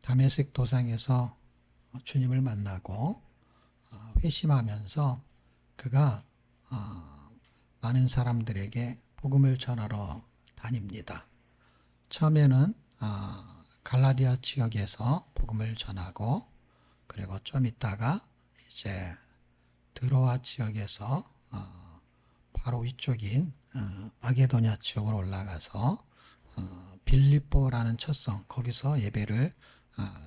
다메섹 도상에서 주님을 만나고 회심하면서 그가 많은 사람들에게 복음을 전하러 다닙니다. 처음에는 갈라디아 지역에서 복음을 전하고, 그리고 좀 있다가 이제 드로아 지역에서 바로 위쪽인 마게도냐 지역으로 올라가서 빌립보라는 첫 성, 거기서 예배를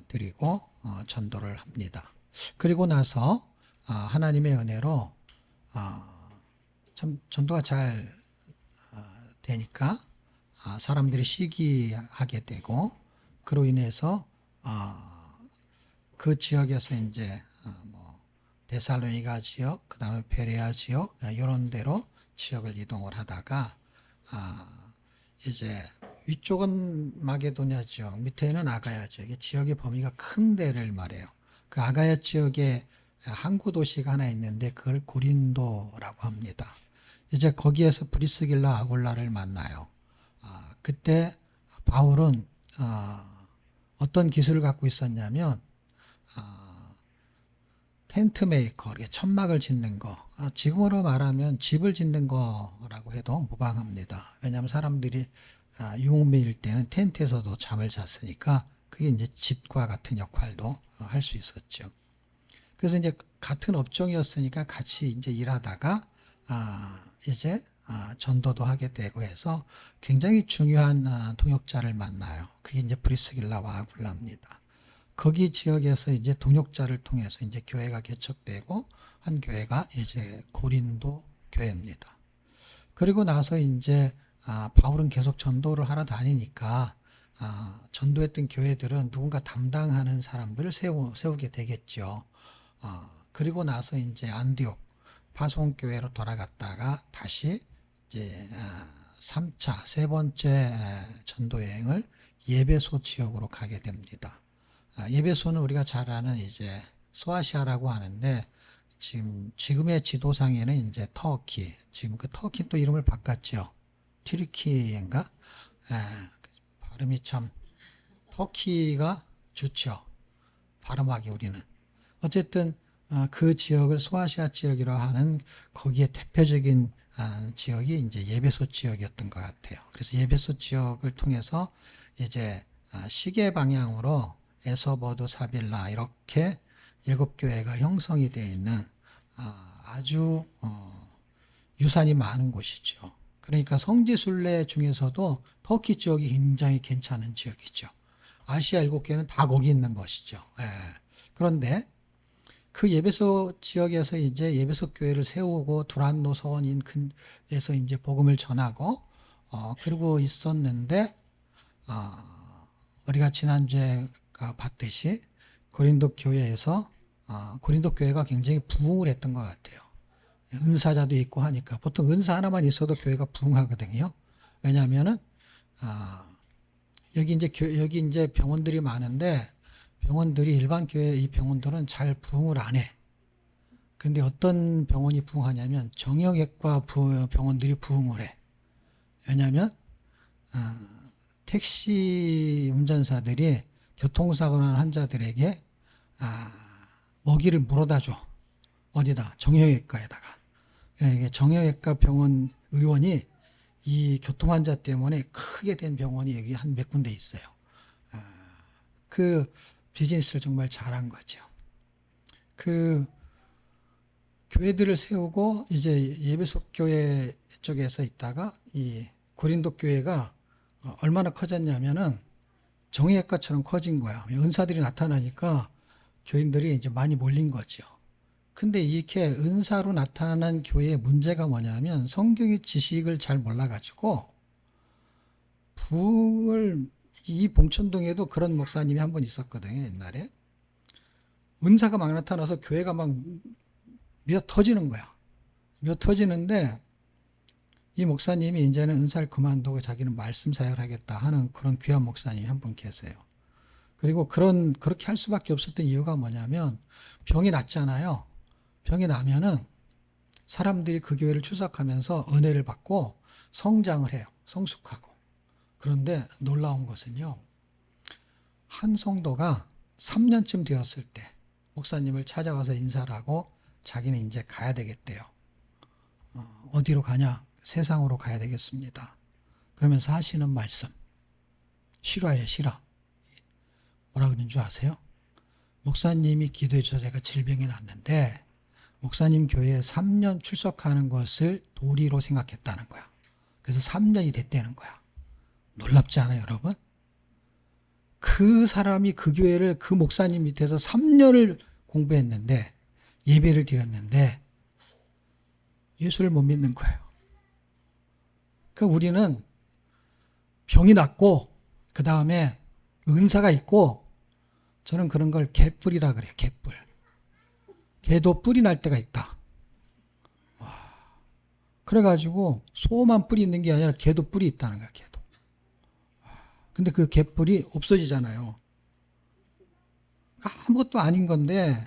드리고 전도를 합니다. 그리고 나서 하나님의 은혜로 참 전도가 잘 되니까 사람들이 시기하게 되고, 그로 인해서 그 지역에서 이제 뭐 데살로니가 지역, 그 다음에 베레아 지역, 이런 데로 지역을 이동을 하다가 이제 위쪽은 마게도냐 지역, 밑에는 아가야 지역, 지역의 범위가 큰 데를 말해요. 그 아가야 지역에 항구 도시가 하나 있는데 그걸 고린도라고 합니다. 이제 거기에서 브리스길라 아굴라를 만나요. 그때 바울은 어떤 기술을 갖고 있었냐면 텐트 메이커, 천막을 짓는 거, 지금으로 말하면 집을 짓는 거라고 해도 무방합니다. 왜냐하면 사람들이 유목민일 때는 텐트에서도 잠을 잤으니까 그게 이제 집과 같은 역할도 할 수 있었죠. 그래서 이제 같은 업종이었으니까 같이 이제 일하다가 이제 전도도 하게 되고 해서 굉장히 중요한 동역자를 만나요. 그게 이제 브리스길라와 아굴라입니다. 거기 지역에서 이제 동역자를 통해서 이제 교회가 개척되고, 한 교회가 이제 고린도 교회입니다. 그리고 나서 이제 바울은 계속 전도를 하러 다니니까 전도했던 교회들은 누군가 담당하는 사람들을 세우게 되겠죠. 그리고 나서 이제 안디옥 파송교회로 돌아갔다가 다시 이제 3차 세 번째 전도 여행을 예배소 지역으로 가게 됩니다. 예배소는 우리가 잘 아는 이제 소아시아라고 하는데, 지금의 지도상에는 이제 터키, 지금 그 터키 또 이름을 바꿨죠. 튀르키예인가? 발음이 참, 터키가 좋죠. 발음하기 우리는. 어쨌든 그 지역을 소아시아 지역이라고 하는 거기에 대표적인 지역이 이제 예배소 지역이었던 것 같아요. 그래서 예배소 지역을 통해서 이제 시계 방향으로 에서버드, 사빌라 이렇게 7교회가 형성이 되어 있는 아주 유산이 많은 곳이죠. 그러니까 성지순례 중에서도 터키 지역이 굉장히 괜찮은 지역이죠. 아시아 7개는 다 거기 있는 것이죠. 그런데 그 예배소 지역에서 이제 예배소 교회를 세우고 두란노 서원 인근에서 이제 복음을 전하고 그러고 있었는데, 우리가 지난주에 봤듯이 고린도 교회에서 고린도 교회가 굉장히 부흥을 했던 것 같아요. 은사자도 있고 하니까 보통 은사 하나만 있어도 교회가 부흥하거든요. 왜냐하면은 여기 이제 병원들이 많은데, 병원들이 일반 교회 이 병원들은 잘 부흥을 안 해. 그런데 어떤 병원이 부흥하냐면 정형외과 병원들이 부흥을 해. 왜냐하면 택시 운전사들이 교통사고 난 환자들에게 먹이를 물어다 줘. 어디다? 정형외과에다가. 이게 정형외과 병원 의원이 이 교통환자 때문에 크게 된 병원이 여기 한 몇 군데 있어요. 그 비즈니스를 정말 잘한 거죠. 그 교회들을 세우고 이제 예배소 교회 쪽에서 있다가 이 고린도 교회가 얼마나 커졌냐면은 정형외과처럼 커진 거야. 은사들이 나타나니까 교인들이 이제 많이 몰린 거죠. 근데 이렇게 은사로 나타난 교회의 문제가 뭐냐면 성경의 지식을 잘 몰라가지고 이 봉천동에도 그런 목사님이 한 번 있었거든요, 옛날에. 은사가 막 나타나서 교회가 막 미어 터지는 거야. 미어 터지는데 이 목사님이 이제는 은사를 그만두고 자기는 말씀 사역을 하겠다 하는 그런 귀한 목사님이 한 분 계세요. 그리고 그렇게 할 수밖에 없었던 이유가 뭐냐면 병이 났잖아요. 병이 나면은 사람들이 그 교회를 추석하면서 은혜를 받고 성장을 해요. 성숙하고. 그런데 놀라운 것은요, 한 성도가 3년쯤 되었을 때 목사님을 찾아와서 인사를 하고 자기는 이제 가야 되겠대요. 어디로 가냐? 세상으로 가야 되겠습니다. 그러면서 하시는 말씀. 실화예요, 실화. 뭐라 그러는 줄 아세요? 목사님이 기도해 주셔서 제가 질병이 났는데 목사님 교회에 3년 출석하는 것을 도리로 생각했다는 거야. 그래서 3년이 됐다는 거야. 놀랍지 않아요, 여러분? 그 사람이 그 교회를 그 목사님 밑에서 3년을 공부했는데 예배를 드렸는데 예수를 못 믿는 거예요. 그러니까 우리는 병이 낫고 그 다음에 은사가 있고 저는 그런 걸 개뿔이라 그래요. 개뿔. 개도 뿔이 날 때가 있다. 그래가지고 소만 뿔이 있는 게 아니라 개도 뿔이 있다는 거야. 개도. 근데 그 개뿔이 없어지잖아요. 아무것도 아닌 건데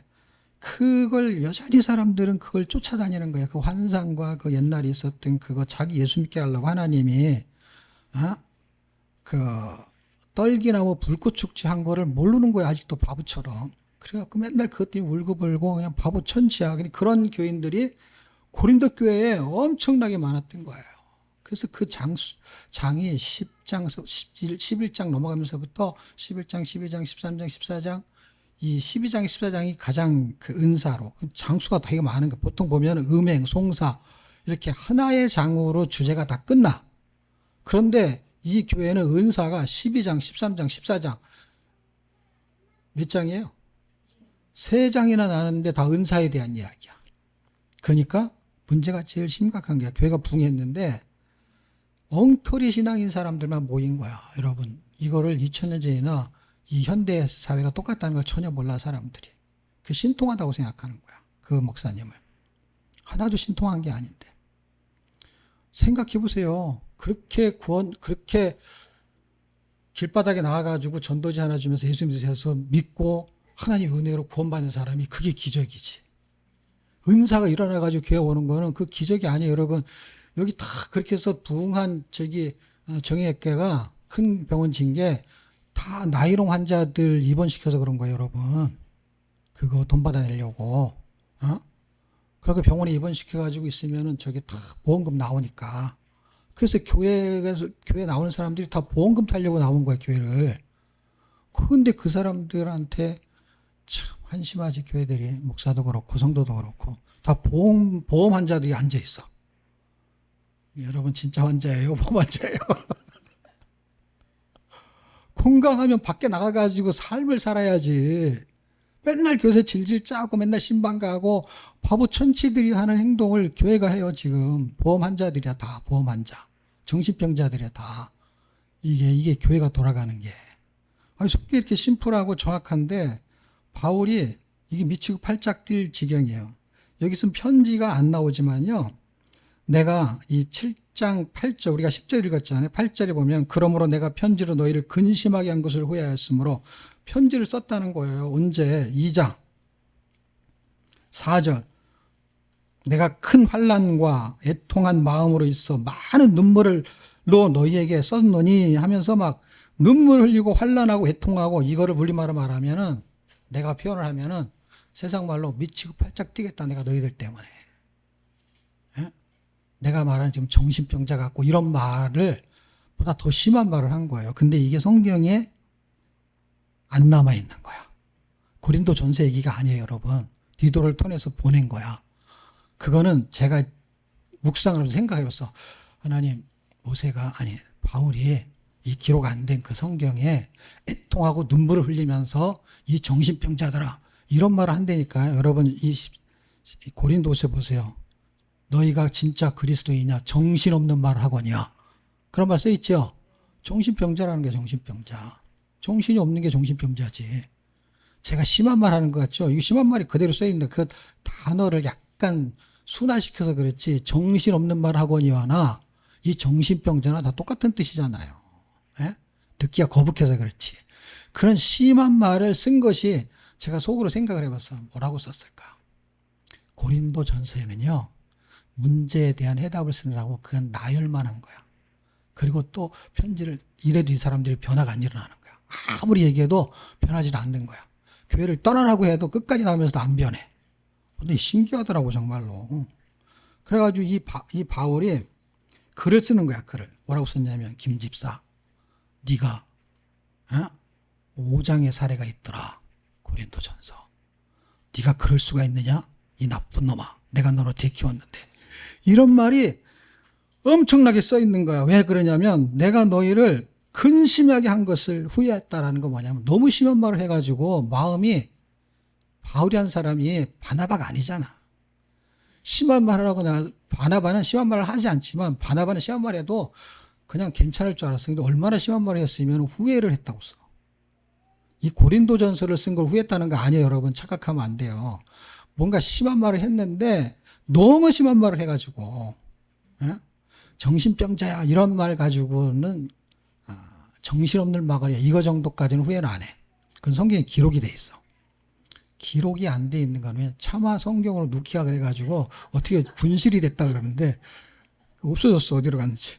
그걸 여전히 사람들은 그걸 쫓아다니는 거예요. 그 환상과 그 옛날에 있었던 그거 자기 예수 믿게 하려고 하나님이 그 떨기나무 불꽃 축제 한 거를 모르는 거예요. 아직도 바보처럼. 그래갖고 맨날 그것 때문에 울고불고 그냥 바보 천치야. 그런 교인들이 고린도 교회에 엄청나게 많았던 거예요. 그래서 그 장이 10장, 11장 넘어가면서부터 11장, 12장, 13장, 14장, 이 12장, 14장이 가장 그 은사로, 장수가 되게 많은 거. 보통 보면 음행, 송사, 이렇게 하나의 장으로 주제가 다 끝나. 그런데 이 교회는 은사가 12장, 13장, 14장. 몇 장이에요? 3장이나 나는데 다 은사에 대한 이야기야. 그러니까 문제가 제일 심각한 게 교회가 붕했는데 엉터리 신앙인 사람들만 모인 거야. 여러분, 이거를 2000년 전이나 이 현대 사회가 똑같다는 걸 전혀 몰라 사람들이. 그 신통하다고 생각하는 거야. 그 목사님을. 하나도 신통한 게 아닌데. 생각해 보세요. 그렇게 길바닥에 나와가지고 전도지 하나 주면서 예수 믿으셔서 믿고 하나님 은혜로 구원받는 사람이 그게 기적이지. 은사가 일어나가지고 교회 오는 거는 그 기적이 아니에요, 여러분. 여기 다 그렇게 해서 부흥한 정형외과가 큰 병원 진 게 다 나이롱 환자들 입원시켜서 그런 거예요, 여러분. 그거 돈 받아내려고. 그렇게 병원에 입원시켜가지고 있으면은 저게 다 보험금 나오니까. 그래서 교회 나오는 사람들이 다 보험금 타려고 나온 거야, 교회를. 근데 그 사람들한테 참 한심하지, 교회들이. 목사도 그렇고, 성도도 그렇고. 다 보험 환자들이 앉아있어. 여러분, 진짜 환자예요? 보험 환자예요? 건강하면 밖에 나가가지고 삶을 살아야지. 맨날 교세 질질 짜고 맨날 신방 가고 바보 천치들이 하는 행동을 교회가 해요, 지금. 보험 환자들이야, 다. 보험 환자. 정신병자들이야, 다. 이게 교회가 돌아가는 게. 아니, 속이 이렇게 심플하고 정확한데, 바울이 이게 미치고 팔짝 뛸 지경이에요. 여기서는 편지가 안 나오지만요. 내가 이 7장 8절, 우리가 10절 읽었잖아요. 8절에 보면, 그러므로 내가 편지로 너희를 근심하게 한 것을 후회하였으므로 편지를 썼다는 거예요. 언제? 2장 4절. 내가 큰 환난과 애통한 마음으로 있어 많은 눈물로 너희에게 썼노니 하면서 막 눈물 흘리고 환난하고 애통하고, 이거를 우리말로 말하면은, 내가 표현을 하면은 세상 말로 미치고 팔짝 뛰겠다, 내가 너희들 때문에. 예? 내가 말하는 지금 정신병자 같고 이런 말을 보다 더 심한 말을 한 거예요. 근데 이게 성경에 안 남아 있는 거야. 고린도 전서 얘기가 아니에요, 여러분. 디도를 통해서 보낸 거야. 그거는 제가 묵상을 하면서 생각해봤어. 하나님, 바울이 이 기록 안 된 그 성경에 애통하고 눈물을 흘리면서 이 정신병자들아, 이런 말을 한다니까요. 여러분, 이 고린도서 보세요. 너희가 진짜 그리스도이냐? 정신없는 말을 하거니와. 그런 말 써있죠? 정신병자라는 게 정신병자. 정신이 없는 게 정신병자지. 제가 심한 말 하는 것 같죠? 이거 심한 말이 그대로 써있는데 그 단어를 약간 순화시켜서 그랬지, 정신없는 말 하거니와나 이 정신병자나 다 똑같은 뜻이잖아요. 예? 듣기가 거북해서 그렇지. 그런 심한 말을 쓴 것이, 제가 속으로 생각을 해봤어. 뭐라고 썼을까? 고린도 전서에는요, 문제에 대한 해답을 쓰느라고 그건 나열만 한 거야. 그리고 또 편지를, 이래도 이 사람들이 변화가 안 일어나는 거야. 아무리 얘기해도 변하지 않는 거야. 교회를 떠나라고 해도 끝까지 나오면서도 안 변해. 근데 신기하더라고 정말로. 그래가지고 이 바울이 글을 쓰는 거야. 글을 뭐라고 썼냐면, 김집사, 네가 5장의 사례가 있더라. 고린도전서. 네가 그럴 수가 있느냐? 이 나쁜 놈아. 내가 너를 지키웠는데. 이런 말이 엄청나게 써 있는 거야. 왜 그러냐면, 내가 너희를 근심하게 한 것을 후회했다라는 거 뭐냐면, 너무 심한 말을 해가지고 마음이, 바울이 한 사람이 바나바가 아니잖아. 심한 말을 하고, 바나바는 심한 말을 하지 않지만, 바나바는 심한 말 해도 그냥 괜찮을 줄 알았어. 근데 얼마나 심한 말을 했으면 후회를 했다고 써. 이 고린도전서를 쓴 걸 후회했다는 거 아니에요, 여러분. 착각하면 안 돼요. 뭔가 심한 말을 했는데 너무 심한 말을 해가지고 정신병자야 이런 말 가지고는 정신없는 마가리야 이거 정도까지는 후회는 안 해. 그건 성경에 기록이 돼 있어. 기록이 안 돼 있는 거는 차마 성경으로 넣기가 그래가지고 어떻게 분실이 됐다 그러는데 없어졌어. 어디로 갔는지.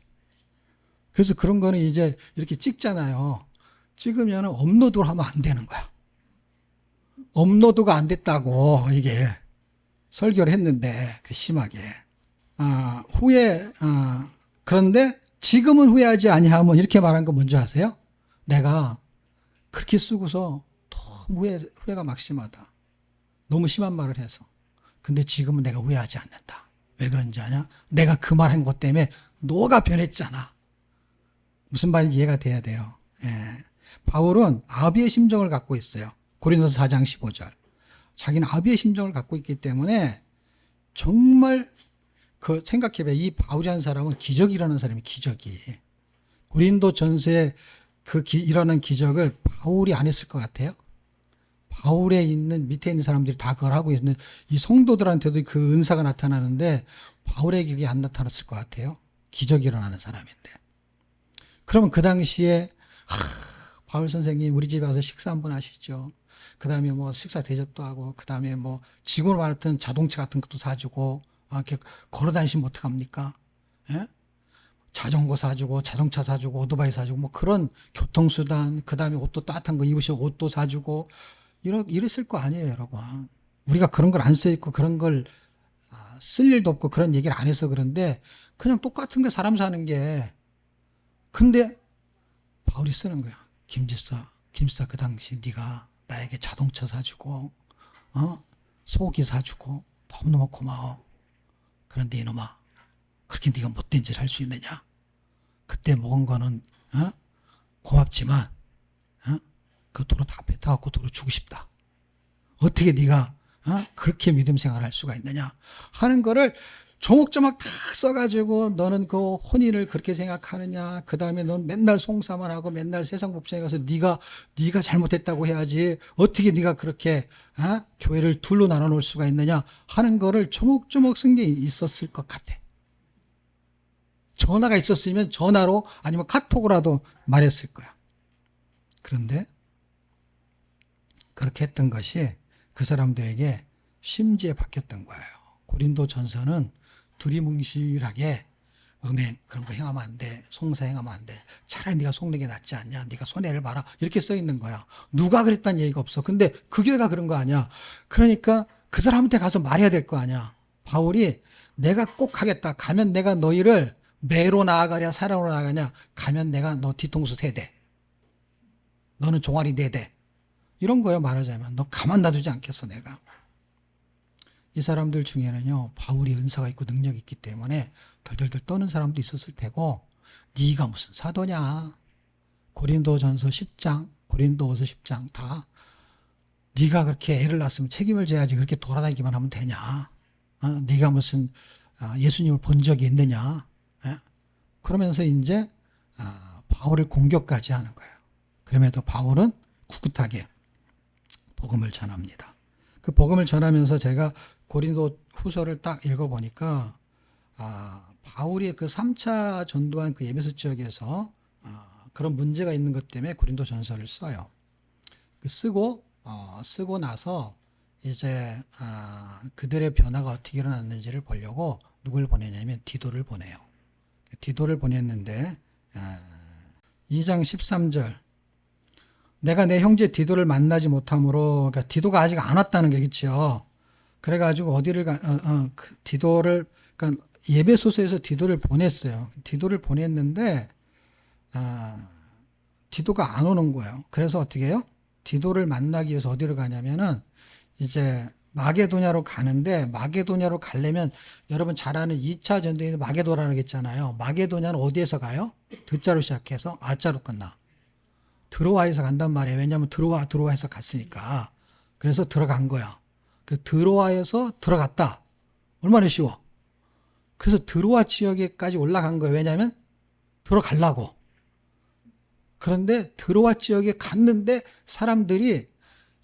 그래서 그런 거는 이제 이렇게 찍잖아요. 찍으면 업로드를 하면 안 되는 거야. 업로드가 안 됐다고 이게 설교를 했는데 심하게 그런데 지금은 후회하지 아니하면 이렇게 말한 거 뭔지 아세요? 내가 그렇게 쓰고서 너무 후회가 막심하다. 너무 심한 말을 해서. 근데 지금은 내가 후회하지 않는다. 왜 그런지 아냐? 내가 그 말한 것 때문에 너가 변했잖아. 무슨 말인지 이해가 돼야 돼요. 예. 바울은 아비의 심정을 갖고 있어요. 고린도서 4장 15절. 자기는 아비의 심정을 갖고 있기 때문에 정말 생각해봐. 이 바울이라는 사람은 기적이 일어나는 사람이 기적이. 고린도 전서에 일어난 기적을 바울이 안 했을 것 같아요. 바울에 있는 밑에 있는 사람들이 다 그걸 하고 있는 이 성도들한테도 그 은사가 나타나는데 바울에게 그게 안 나타났을 것 같아요. 기적이 일어나는 사람인데. 그러면 그 당시에 바울 선생님 우리 집에 와서 식사 한번 하시죠. 그 다음에 뭐 식사 대접도 하고 그 다음에 뭐 지구로 말했던 자동차 같은 것도 사주고 이렇게 걸어 다니시면 어떡합니까? 예? 자전거 사주고 자동차 사주고 오토바이 사주고 뭐 그런 교통수단 그 다음에 옷도 따뜻한 거 입으시고 옷도 사주고 이랬을 거 아니에요 여러분. 우리가 그런 걸 안 써있고 그런 걸 쓸 일도 없고 그런 얘기를 안 해서 그런데 그냥 똑같은 게 사람 사는 게 근데 바울이 쓰는 거야. 김집사 그 당시 네가 나에게 자동차 사주고 소고기 사주고 너무너무 고마워. 그런데 이놈아 그렇게 네가 못된 짓을 할 수 있느냐? 그때 먹은 거는 고맙지만 그 도로 다 뱉어갖고 도로 주고 싶다. 어떻게 네가 그렇게 믿음 생활을 할 수가 있느냐 하는 거를 조목조목 다 써가지고 너는 그 혼인을 그렇게 생각하느냐. 그 다음에 넌 맨날 송사만 하고 맨날 세상 법정에 가서 네가 잘못했다고 해야지. 어떻게 네가 그렇게 교회를 둘로 나눠 놓을 수가 있느냐 하는 거를 조목조목 쓴 게 있었을 것 같아. 전화가 있었으면 전화로 아니면 카톡으로라도 말했을 거야. 그런데 그렇게 했던 것이 그 사람들에게 심지에 바뀌었던 거예요. 고린도 전서는 두리뭉실하게 음행 그런 거 행하면 안 돼. 송사 행하면 안 돼. 차라리 네가 속는 게 낫지 않냐. 네가 손해를 봐라. 이렇게 써 있는 거야. 누가 그랬다는 얘기가 없어. 근데 그 교회가 그런 거 아니야. 그러니까 그 사람한테 가서 말해야 될 거 아니야. 바울이 내가 꼭 하겠다. 가면 내가 너희를 매로 나아가랴 사랑으로 나아가냐. 가면 내가 너 뒤통수 3대. 너는 종아리 4대. 이런 거예요. 말하자면. 너 가만 놔두지 않겠어 내가. 이 사람들 중에는요. 바울이 은사가 있고 능력이 있기 때문에 덜덜덜 떠는 사람도 있었을 테고 네가 무슨 사도냐. 고린도전서 10장 고린도후서 10장 다 네가 그렇게 애를 낳았으면 책임을 져야지 그렇게 돌아다니기만 하면 되냐. 네가 무슨 예수님을 본 적이 있느냐. 그러면서 이제 바울을 공격까지 하는 거예요. 그럼에도 바울은 꿋꿋하게 복음을 전합니다. 그 복음을 전하면서 제가 고린도 후서를 딱 읽어보니까 바울이 그 3차 전도한 그 에베소 지역에서 그런 문제가 있는 것 때문에 고린도 전서를 써요. 쓰고 나서 이제 그들의 변화가 어떻게 일어났는지를 보려고 누굴 보내냐면 디도를 보내요. 디도를 보냈는데 2장 13절 내가 내 형제 디도를 만나지 못함으로, 그러니까 디도가 아직 안 왔다는 게, 그치요. 그래가지고 어디를 그 디도를, 그러니까 예배소서에서 디도를 보냈어요. 디도를 보냈는데, 디도가 안 오는 거예요. 그래서 어떻게 해요? 디도를 만나기 위해서 어디로 가냐면은, 이제 마게도냐로 가는데, 마게도냐로 가려면 여러분 잘 아는 2차 전도에는 마게도라는 게 있잖아요. 마게도냐는 어디에서 가요? 드자로 시작해서 아자로 끝나. 드로아에서 간단 말이에요. 왜냐하면 드로아에서 갔으니까. 그래서 들어간 거야. 그 드로아에서 들어갔다. 얼마나 쉬워. 그래서 드로아 지역에까지 올라간 거예요. 왜냐하면 들어가려고. 그런데 드로아 지역에 갔는데 사람들이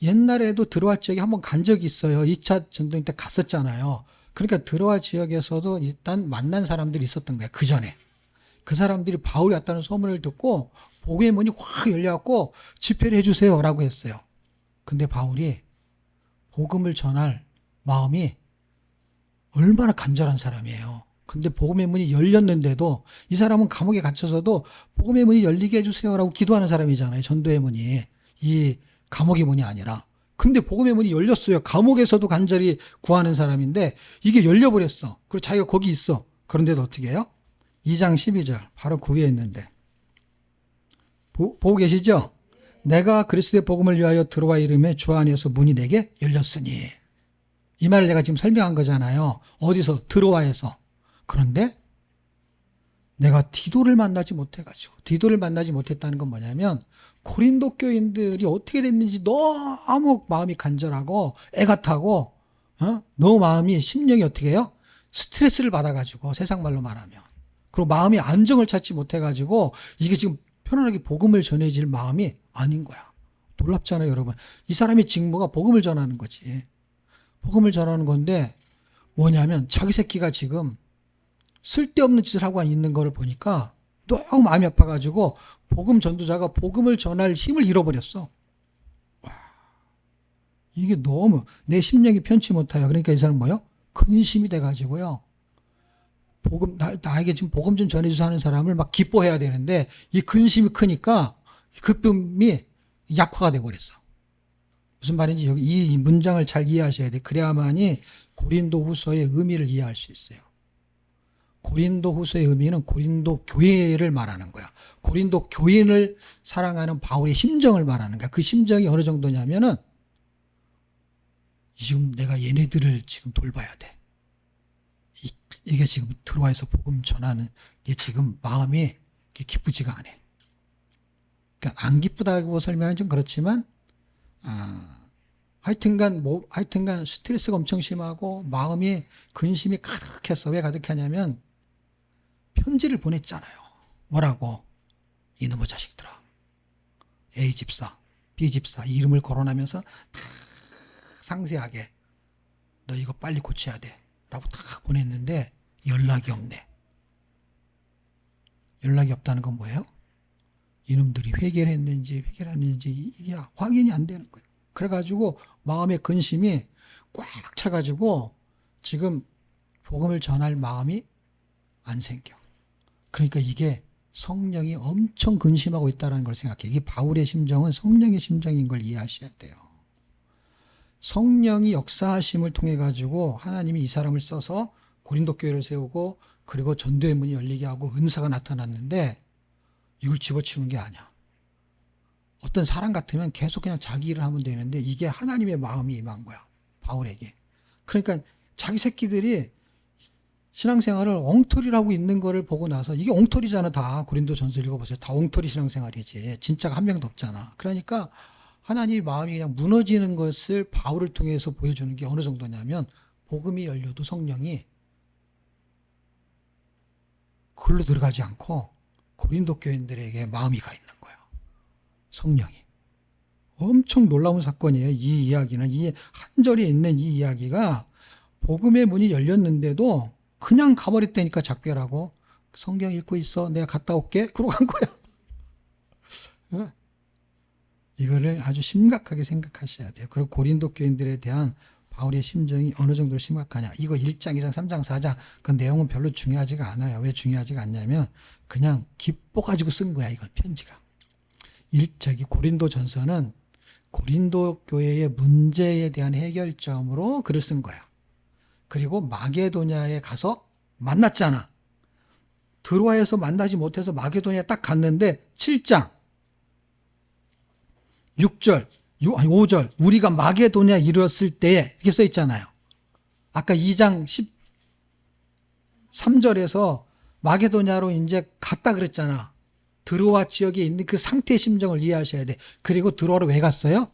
옛날에도 드로아 지역에 한번 간 적이 있어요. 2차 전도행 때 갔었잖아요. 그러니까 드로아 지역에서도 일단 만난 사람들이 있었던 거야. 그 전에. 그 사람들이 바울이 왔다는 소문을 듣고 복음의 문이 확 열려갖고 집회를 해주세요 라고 했어요. 근데 바울이 복음을 전할 마음이 얼마나 간절한 사람이에요. 근데 복음의 문이 열렸는데도 이 사람은 감옥에 갇혀서도 복음의 문이 열리게 해주세요라고 기도하는 사람이잖아요. 전도의 문이. 이 감옥의 문이 아니라. 근데 복음의 문이 열렸어요. 감옥에서도 간절히 구하는 사람인데 이게 열려버렸어. 그리고 자기가 거기 있어. 그런데도 어떻게 해요? 2장 12절 바로 그 위에 있는데 보고 계시죠? 내가 그리스도의 복음을 위하여 들어와 이름에 주 안에서 문이 내게 열렸으니 이 말을 내가 지금 설명한 거잖아요. 어디서? 들어와에서. 그런데 내가 디도를 만나지 못해가지고 디도를 만나지 못했다는 건 뭐냐면 고린도 교인들이 어떻게 됐는지 너무 마음이 간절하고 애가 타고 너무 마음이 심령이 어떻게 해요? 스트레스를 받아가지고 세상 말로 말하면 그리고 마음이 안정을 찾지 못해가지고 이게 지금 편안하게 복음을 전해질 마음이 아닌 거야. 놀랍잖아요, 여러분. 이 사람의 직무가 복음을 전하는 거지. 복음을 전하는 건데 뭐냐면 자기 새끼가 지금 쓸데없는 짓을 하고 있는 걸 보니까 너무 마음이 아파가지고 복음 전도자가 복음을 전할 힘을 잃어버렸어. 와, 이게 너무 내 심령이 편치 못해요. 그러니까 이 사람 뭐요? 근심이 돼가지고요. 나에게 지금 복음 좀 전해주세요 하는 사람을 막 기뻐해야 되는데 이 근심이 크니까 기쁨이 약화가 돼버렸어. 무슨 말인지 여기 이 문장을 잘 이해하셔야 돼. 그래야만이 고린도 후서의 의미를 이해할 수 있어요. 고린도 후서의 의미는 고린도 교회를 말하는 거야. 고린도 교인을 사랑하는 바울의 심정을 말하는 거야. 그 심정이 어느 정도냐면은 지금 내가 얘네들을 지금 돌봐야 돼. 이게 지금 들어와서 복음 전하는 게 지금 마음이 기쁘지가 않아. 그러니까 안 기쁘다고 설명하면 좀 그렇지만 하여튼간 스트레스가 엄청 심하고 마음이 근심이 가득했어. 왜 가득하냐면 편지를 보냈잖아요. 뭐라고? 이놈의 자식들아. A 집사, B 집사 이름을 거론하면서 다 상세하게 너 이거 빨리 고쳐야 돼 라고 다 보냈는데 연락이 없네. 연락이 없다는 건 뭐예요? 이놈들이 회개를 했는지 회개를 안 했는지 이게 확인이 안 되는 거예요. 그래가지고 마음의 근심이 꽉 차가지고 지금 복음을 전할 마음이 안 생겨. 그러니까 이게 성령이 엄청 근심하고 있다는 걸 생각해요. 이게 바울의 심정은 성령의 심정인 걸 이해하셔야 돼요. 성령이 역사하심을 통해 가지고 하나님이 이 사람을 써서 고린도 교회를 세우고 그리고 전도의 문이 열리게 하고 은사가 나타났는데 이걸 집어치우는 게 아니야. 어떤 사람 같으면 계속 그냥 자기 일을 하면 되는데 이게 하나님의 마음이 임한 거야. 바울에게. 그러니까 자기 새끼들이 신앙생활을 엉터리라고 있는 거를 보고 나서 이게 엉터리잖아 다. 고린도 전서 읽어보세요. 다 엉터리 신앙생활이지. 진짜가 한 명도 없잖아. 그러니까 하나님의 마음이 그냥 무너지는 것을 바울을 통해서 보여주는 게 어느 정도냐면 복음이 열려도 성령이 글로 들어가지 않고 고린도 교인들에게 마음이 가 있는 거야. 성령이. 엄청 놀라운 사건이에요. 이 이야기는 이 한 절에 있는 이 이야기가 복음의 문이 열렸는데도 그냥 가버렸다니까 작별하고 성경 읽고 있어. 내가 갔다 올게. 그러고 간 거야. 이거를 아주 심각하게 생각하셔야 돼요. 그리고 고린도 교인들에 대한 바울의 심정이 어느 정도로 심각하냐. 이거 1장, 2장, 3장, 4장 그 내용은 별로 중요하지가 않아요. 왜 중요하지가 않냐면 그냥 기뻐 가지고 쓴 거야. 이건 편지가. 고린도 전서는 고린도 교회의 문제에 대한 해결점으로 글을 쓴 거야. 그리고 마게도냐에 가서 만났잖아. 드로아에서 만나지 못해서 마게도냐에 딱 갔는데 7장 6절, 5절 우리가 마게도냐에 이르렀을 때에 이렇게 써 있잖아요. 아까 2장 13절에서 마게도냐로 이제 갔다 그랬잖아. 드로아 지역에 있는 그 상태의 심정을 이해하셔야 돼. 그리고 드로아로 왜 갔어요?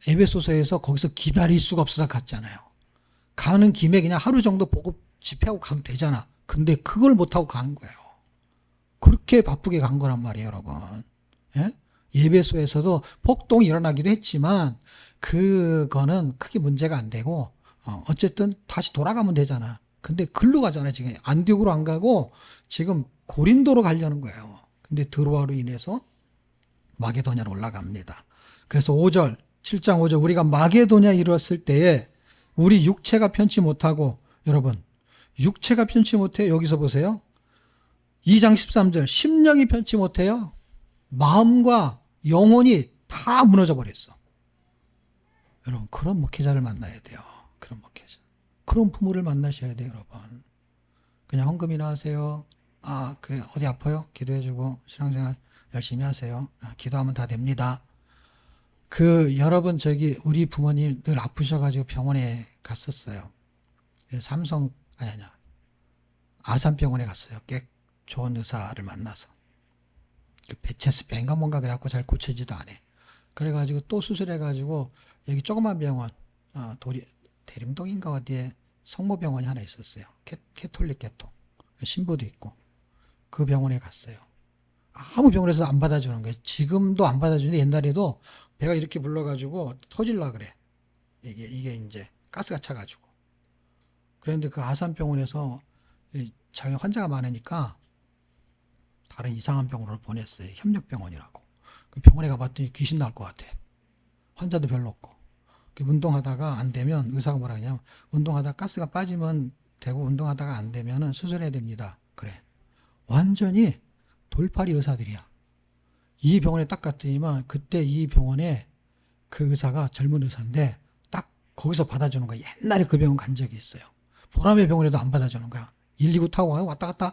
에베소서에서 거기서 기다릴 수가 없어서 갔잖아요. 가는 김에 그냥 하루 정도 보고 집회하고 가면 되잖아. 근데 그걸 못하고 가는 거예요. 그렇게 바쁘게 간 거란 말이에요, 여러분. 예? 예배소에서도 폭동이 일어나기도 했지만 그거는 크게 문제가 안 되고 어쨌든 다시 돌아가면 되잖아. 근데 글로 가잖아요. 지금 안디옥으로 안 가고 지금 고린도로 가려는 거예요. 근데 드로아로 인해서 마게도냐로 올라갑니다. 그래서 5절 7장 5절 우리가 마게도냐에 이르렀을 때에 우리 육체가 편치 못하고 여러분 육체가 편치 못해요. 여기서 보세요. 2장 13절 심령이 편치 못해요. 마음과 영혼이 다 무너져 버렸어. 여러분 그런 목회자를 만나야 돼요. 그런 목회자. 그런 부모를 만나셔야 돼요. 여러분. 그냥 헌금이나 하세요. 아 그래 어디 아파요? 기도해주고 신앙생활 열심히 하세요. 기도하면 다 됩니다. 여러분 우리 부모님 늘 아프셔가지고 병원에 갔었어요. 아산병원에 갔어요. 꽤 좋은 의사를 만나서. 베체스 뱅가 뭔가 그래갖고 잘 고쳐지도 않아. 그래가지고 또 수술해가지고 여기 조그만 병원, 대림동인가 어디에 성모병원이 하나 있었어요. 캐톨릭 계통. 신부도 있고. 그 병원에 갔어요. 아무 병원에서 안 받아주는 거예요. 지금도 안 받아주는데 옛날에도 배가 이렇게 불러가지고 터질라 그래. 이게 이제 가스가 차가지고. 그런데 그 아산병원에서 자기 환자가 많으니까 다른 이상한 병원으로 보냈어요. 협력병원이라고. 그 병원에 가봤더니 귀신 나올 것 같아. 환자도 별로 없고. 운동하다가 안 되면 의사가 뭐라 하냐면 운동하다가 가스가 빠지면 되고 운동하다가 안 되면 수술해야 됩니다. 그래. 완전히 돌팔이 의사들이야. 이 병원에 딱 갔더니만 그때 이 병원에 그 의사가 젊은 의사인데 딱 거기서 받아주는 거야. 옛날에 그 병원 간 적이 있어요. 보람의 병원에도 안 받아주는 거야. 119 타고 왔다 갔다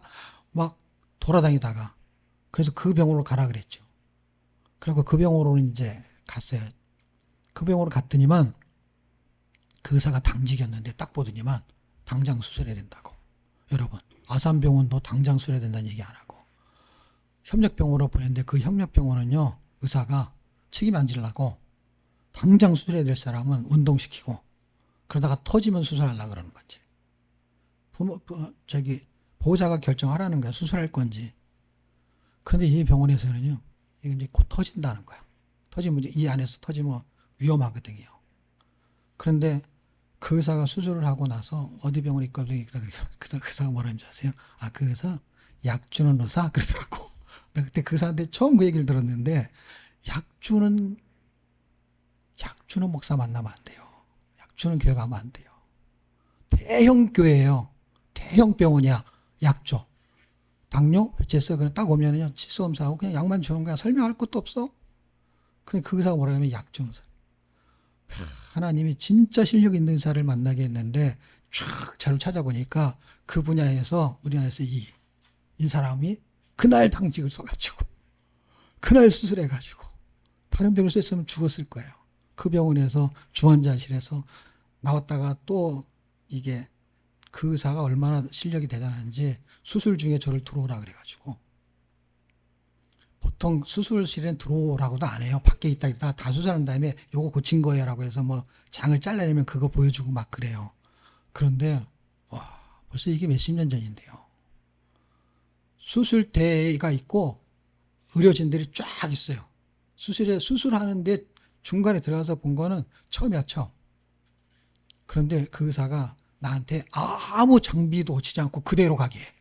막 돌아다니다가 그래서 그 병원으로 가라 그랬죠. 그리고 그 병원으로 이제 갔어요. 그 병원으로 갔더니만 그 의사가 당직이었는데 딱 보더니만 당장 수술해야 된다고. 여러분 아산병원도 당장 수술해야 된다는 얘기 안 하고 협력병원으로 보냈는데 그 협력병원은요 의사가 책임 안 지려고 당장 수술해야 될 사람은 운동시키고 그러다가 터지면 수술하려고 그러는 거지. 보호자가 결정하라는 거야. 수술할 건지. 그런데 이 병원에서는요 이게 이제 곧 터진다는 거야. 터지면 이 안에서 터지면 위험하거든요. 그런데 그 의사가 수술을 하고 나서 어디 병원에 있거든요. 그 의사가 뭐라는지 아세요? 그 의사 약 주는 의사 그러더라고. 나 그때 그 의사한테 처음 그 얘기를 들었는데 약 주는 목사 만나면 안 돼요. 약 주는 교회 가면 안 돼요. 대형 교회예요. 대형 병원이야. 약 줘. 당뇨, 배체스 그냥 딱 오면은요 치수검사하고 그냥 약만 주는 거야. 설명할 것도 없어. 근데 그 의사가 뭐라 하면 약 주는 의사. 하나님이 진짜 실력 있는 의사를 만나게 했는데 쫙 자료 찾아보니까 그 분야에서 우리나라에서 이 사람이 그날 당직을 써가지고 그날 수술해가지고 다른 병을 썼으면 죽었을 거예요. 그 병원에서 중환자실에서 나왔다가 또 이게 그 의사가 얼마나 실력이 대단한지 수술 중에 저를 들어오라 그래가지고 보통 수술실엔 들어오라고도 안 해요. 밖에 있다 다 수술한 다음에 요거 고친 거예요 라고 해서 뭐 장을 잘라내면 그거 보여주고 막 그래요. 그런데 벌써 이게 몇십 년 전인데요. 수술대가 있고 의료진들이 쫙 있어요. 수술하는데 중간에 들어가서 본 거는 처음이야 처음. 그런데 그 의사가 나한테 아무 장비도 고치지 않고 그대로 가게 해.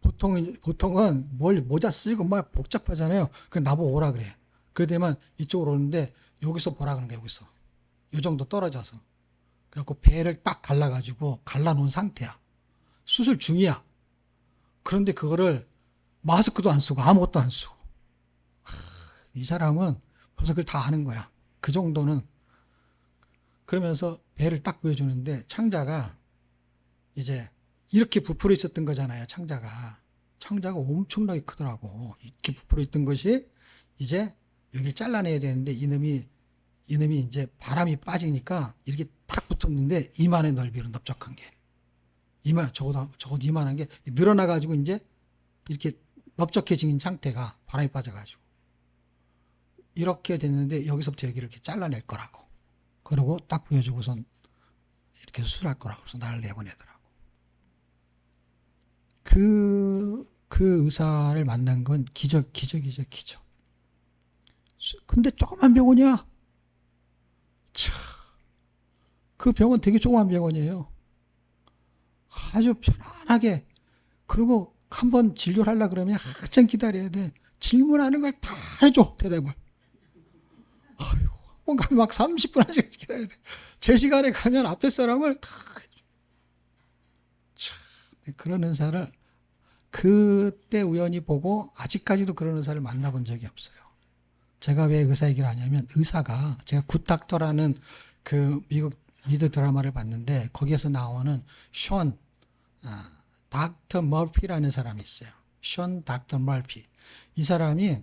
보통은 모자 쓰고 막 복잡하잖아요. 그 나보고 오라 그래. 그러더니만 이쪽으로 오는데 여기서 보라 그런 거야. 여기서 요 정도 떨어져서 그래갖고 배를 딱 갈라가지고 갈라놓은 상태야. 수술 중이야. 그런데 그거를 마스크도 안 쓰고 아무것도 안 쓰고 이 사람은 벌써 그걸 다 아는 거야. 그 정도는. 그러면서 배를 딱 보여주는데 창자가 이제 이렇게 부풀어 있었던 거잖아요. 창자가 엄청나게 크더라고. 이렇게 부풀어 있던 것이 이제 여기를 잘라내야 되는데 이놈이 이제 바람이 빠지니까 이렇게 딱 붙었는데 이만의 넓이로 넓적한 게 적어도 이만한 게 늘어나가지고 이제 이렇게 넓적해진 상태가 바람이 빠져가지고 이렇게 됐는데 여기서부터 여기를 이렇게 잘라낼 거라고. 그러고 딱 보여주고선 이렇게 수술할 거라고. 그래서 나를 내보내더라고. 그 의사를 만난 건 기적이죠, 기적. 근데 조그만 병원이야. 그 병원 되게 조그만 병원이에요. 아주 편안하게. 그리고 한번 진료를 하려고 그러면 한참 기다려야 돼. 질문하는 걸 다 해줘, 대답을. 아이고, 뭔가 막 30분 한 시간 기다려야 돼. 제 시간에 가면 앞에 사람을 다 해줘. 그런 의사를 그때 우연히 보고 아직까지도 그런 의사를 만나본 적이 없어요. 제가 왜 의사 얘기를 하냐면 의사가 제가 굿닥터라는 그 미국 리드 드라마를 봤는데 거기에서 나오는 션 닥터 머피라는 사람이 있어요. 션 닥터 머피. 이 사람이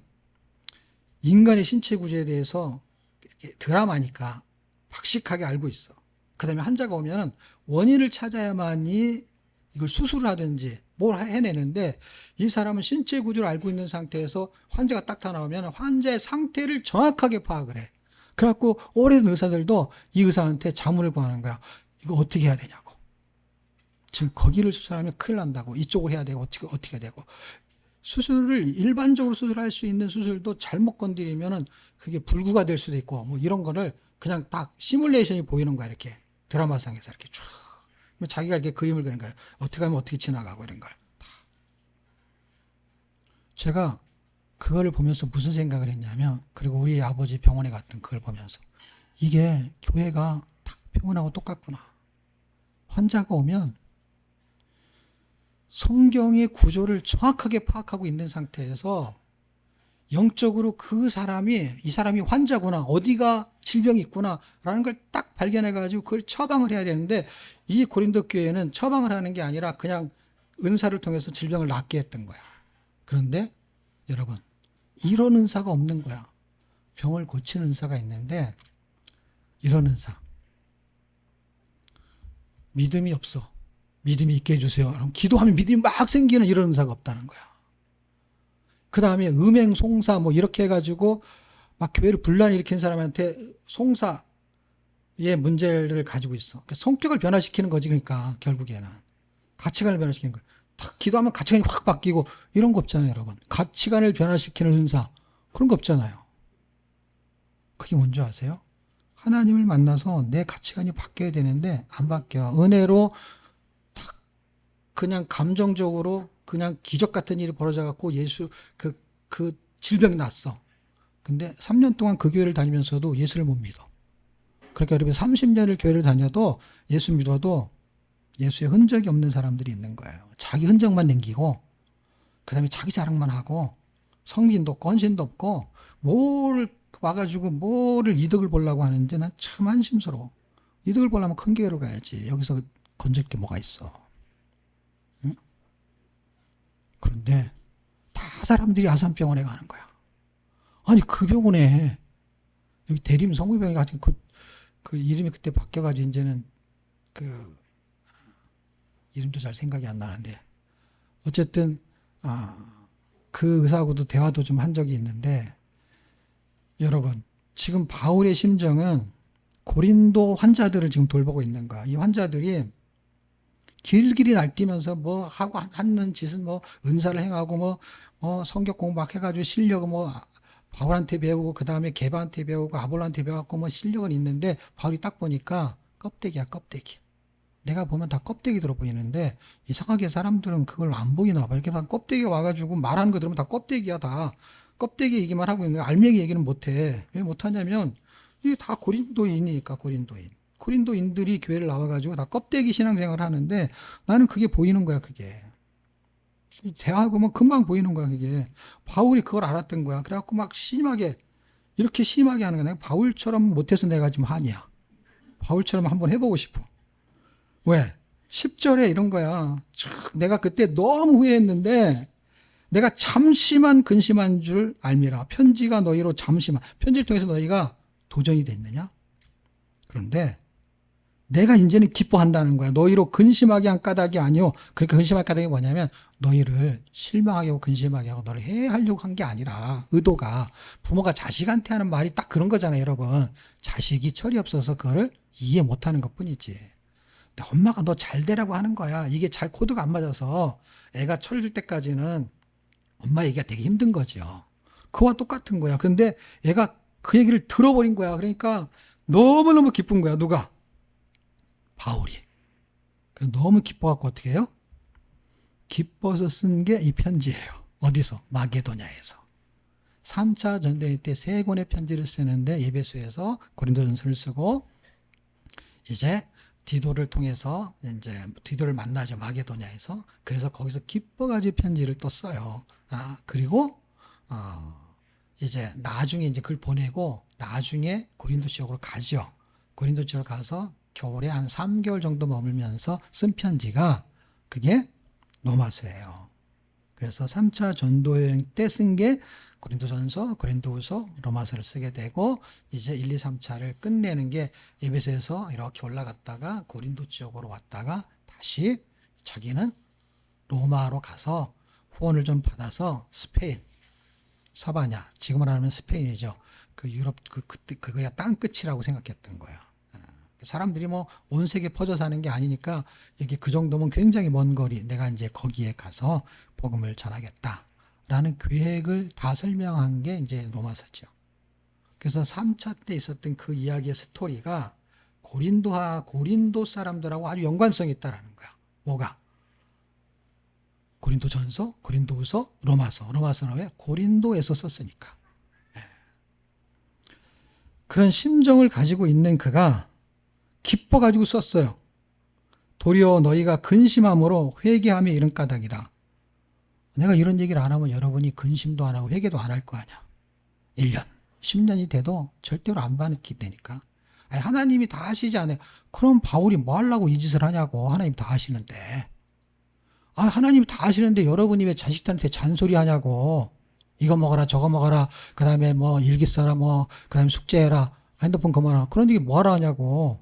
인간의 신체 구조에 대해서 드라마니까 박식하게 알고 있어. 그 다음에 환자가 오면은 원인을 찾아야만이 이걸 수술을 하든지 뭘 해내는데 이 사람은 신체 구조를 알고 있는 상태에서 환자가 딱 나오면 환자의 상태를 정확하게 파악을 해. 그래갖고 오래된 의사들도 이 의사한테 자문을 구하는 거야. 이거 어떻게 해야 되냐고. 지금 거기를 수술하면 큰일 난다고. 이쪽을 해야 되고 어떻게 해야 되고. 수술을 일반적으로 수술할 수 있는 수술도 잘못 건드리면은 그게 불구가 될 수도 있고 뭐 이런 거를 그냥 딱 시뮬레이션이 보이는 거야. 이렇게 드라마상에서 이렇게 쭉. 자기가 이렇게 그림을 그리는 거예요. 어떻게 하면 어떻게 지나가고 이런 걸. 제가 그거를 보면서 무슨 생각을 했냐면, 그리고 우리 아버지 병원에 갔던 그걸 보면서 이게 교회가 딱 병원하고 똑같구나. 환자가 오면 성경의 구조를 정확하게 파악하고 있는 상태에서 영적으로 이 사람이 환자구나, 어디가 질병이 있구나 라는 걸 딱 발견해가지고 그걸 처방을 해야 되는데, 이 고린도 교회는 처방을 하는 게 아니라 그냥 은사를 통해서 질병을 낫게 했던 거야. 그런데 여러분, 이런 은사가 없는 거야. 병을 고치는 은사가 있는데 이런 은사, 믿음이 없어. 믿음이 있게 해주세요. 그럼 기도하면 믿음이 막 생기는 이런 은사가 없다는 거야. 그 다음에 음행, 송사 뭐 이렇게 해가지고 막 교회를 분란 일으키는 사람한테 송사의 문제를 가지고 있어. 성격을 변화시키는 거지. 그러니까 결국에는 가치관을 변화시키는 거야. 딱 기도하면 가치관이 확 바뀌고 이런 거 없잖아요, 여러분. 가치관을 변화시키는 은사 그런 거 없잖아요. 그게 뭔지 아세요? 하나님을 만나서 내 가치관이 바뀌어야 되는데 안 바뀌어. 은혜로 딱 그냥 감정적으로 그냥 기적 같은 일이 벌어져갖고 그 질병이 났어. 근데 3년 동안 그 교회를 다니면서도 예수를 못 믿어. 그러니까 여러분 30년을 교회를 다녀도 예수 믿어도 예수의 흔적이 없는 사람들이 있는 거예요. 자기 흔적만 남기고 그 다음에 자기 자랑만 하고 성진도 없고 헌신도 없고 뭘 와가지고 뭐를 이득을 보려고 하는지 난 참 한심스러워. 이득을 보려면 큰 교회로 가야지. 여기서 건질 게 뭐가 있어. 응? 그런데 다 사람들이 아산병원에 가는 거야. 아니 그 병원에 여기 대림 성모병이 가지고 그 이름이 그때 바뀌어가지고 이제는 그 이름도 잘 생각이 안 나는데 어쨌든 그 의사하고도 대화도 좀 한 적이 있는데, 여러분 지금 바울의 심정은 고린도 환자들을 지금 돌보고 있는 거야. 이 환자들이 길길이 날뛰면서 뭐 하고 하는 짓은 뭐 은사를 행하고 뭐 성경 공부 막 해가지고 실력은 뭐 바울한테 배우고 그 다음에 게바한테 배우고 아볼로한테 배워갖고 뭐 실력은 있는데 바울이 딱 보니까 껍데기야, 껍데기. 내가 보면 다 껍데기 들어 보이는데 이상하게 사람들은 그걸 안 보이나 봐. 이렇게 껍데기가 와가지고 말하는 거 들으면 다 껍데기야. 다 껍데기 얘기만 하고 있는 거야. 알맹이 얘기는 못해. 왜 못하냐면 이게 다 고린도인이니까. 고린도인들이 교회를 나와가지고 다 껍데기 신앙생활을 하는데 나는 그게 보이는 거야. 그게 대화해 보면 금방 보이는 거야, 그게. 바울이 그걸 알았던 거야. 그래갖고 막 심하게, 이렇게 심하게 하는 거야. 내가 바울처럼 못해서 내가 지금 한이야. 바울처럼 한번 해보고 싶어. 왜? 10절에 이런 거야. 내가 그때 너무 후회했는데, 내가 잠시만 근심한 줄 알미라. 편지가 너희로 잠시만. 편지를 통해서 너희가 도전이 됐느냐? 그런데 내가 이제는 기뻐한다는 거야. 너희로 근심하게 한 까닭이 아니요. 그렇게 근심할 까닭이 뭐냐면 너희를 실망하게 하고 근심하게 하고 너를 해하려고 한 게 아니라 의도가 부모가 자식한테 하는 말이 딱 그런 거잖아요, 여러분. 자식이 철이 없어서 그거를 이해 못하는 것뿐이지. 근데 엄마가 너 잘 되라고 하는 거야. 이게 잘 코드가 안 맞아서 애가 철들 때까지는 엄마 얘기가 되게 힘든 거죠. 그와 똑같은 거야. 근데 얘가 그 얘기를 들어버린 거야. 그러니까 너무너무 기쁜 거야. 누가? 바울이. 그래서 너무 기뻐갖고 어떻게 해요? 기뻐서 쓴 게 이 편지예요. 어디서? 마게도냐에서. 3차 전도회 때 3권의 편지를 쓰는데 에베소에서 고린도전서를 쓰고 이제 디도를 통해서 이제 디도를 만나죠. 마게도냐에서. 그래서 거기서 기뻐가지고 편지를 또 써요. 그리고 이제 나중에 이제 그걸 보내고 나중에 고린도 지역으로 가죠. 고린도 지역으로 가서 겨울에 한 3개월 정도 머물면서 쓴 편지가 그게 로마서예요. 그래서 3차 전도 여행 때 쓴 게 고린도전서, 고린도후서, 로마서를 쓰게 되고 이제 1, 2, 3차를 끝내는 게 에베소에서 이렇게 올라갔다가 고린도 지역으로 왔다가 다시 자기는 로마로 가서 후원을 좀 받아서 스페인, 사바냐, 지금으로 하면 스페인이죠. 그 유럽 그때 그거야 땅 끝이라고 생각했던 거야. 사람들이 뭐 온 세계 퍼져 사는 게 아니니까 이게 그 정도면 굉장히 먼 거리. 내가 이제 거기에 가서 복음을 전하겠다라는 계획을 다 설명한 게 이제 로마서죠. 그래서 3차 때 있었던 그 이야기의 스토리가 고린도 사람들하고 아주 연관성이 있다라는 거야. 뭐가? 고린도전서, 고린도후서, 로마서. 로마서는 왜? 고린도에서 썼으니까. 그런 심정을 가지고 있는 그가 기뻐가지고 썼어요. 도리어 너희가 근심함으로 회개함에 이른 까닭이라. 내가 이런 얘기를 안 하면 여러분이 근심도 안 하고 회개도 안 할 거 아니야. 1년, 10년이 돼도 절대로 안 받기 되니까. 아니, 하나님이 다 하시지 않아요. 그럼 바울이 뭐 하려고 이 짓을 하냐고. 하나님 다 하시는데. 하나님이 다 하시는데 여러분이 왜 자식들한테 잔소리 하냐고. 이거 먹어라, 저거 먹어라. 그 다음에 뭐 일기 써라, 그 다음에 숙제해라. 핸드폰 그만하라. 그런 얘기 뭐하러 하냐고.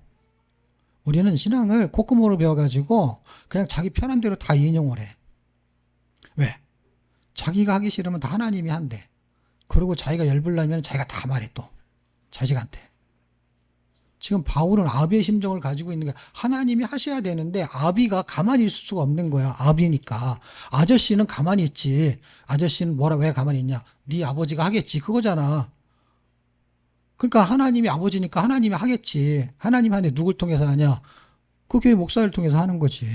우리는 신앙을 콧구멍으로 배워가지고 그냥 자기 편한 대로 다 인용을 해. 왜? 자기가 하기 싫으면 다 하나님이 한대. 그리고 자기가 열불나면 자기가 다 말해 또. 자식한테. 지금 바울은 아비의 심정을 가지고 있는 거야. 하나님이 하셔야 되는데 아비가 가만히 있을 수가 없는 거야. 아비니까. 아저씨는 가만히 있지. 아저씨는 왜 가만히 있냐. 네 아버지가 하겠지. 그거잖아. 그러니까 하나님이 아버지니까 하나님이 하겠지. 하나님 하는데 누굴 통해서 하냐? 그 교회 목사를 통해서 하는 거지.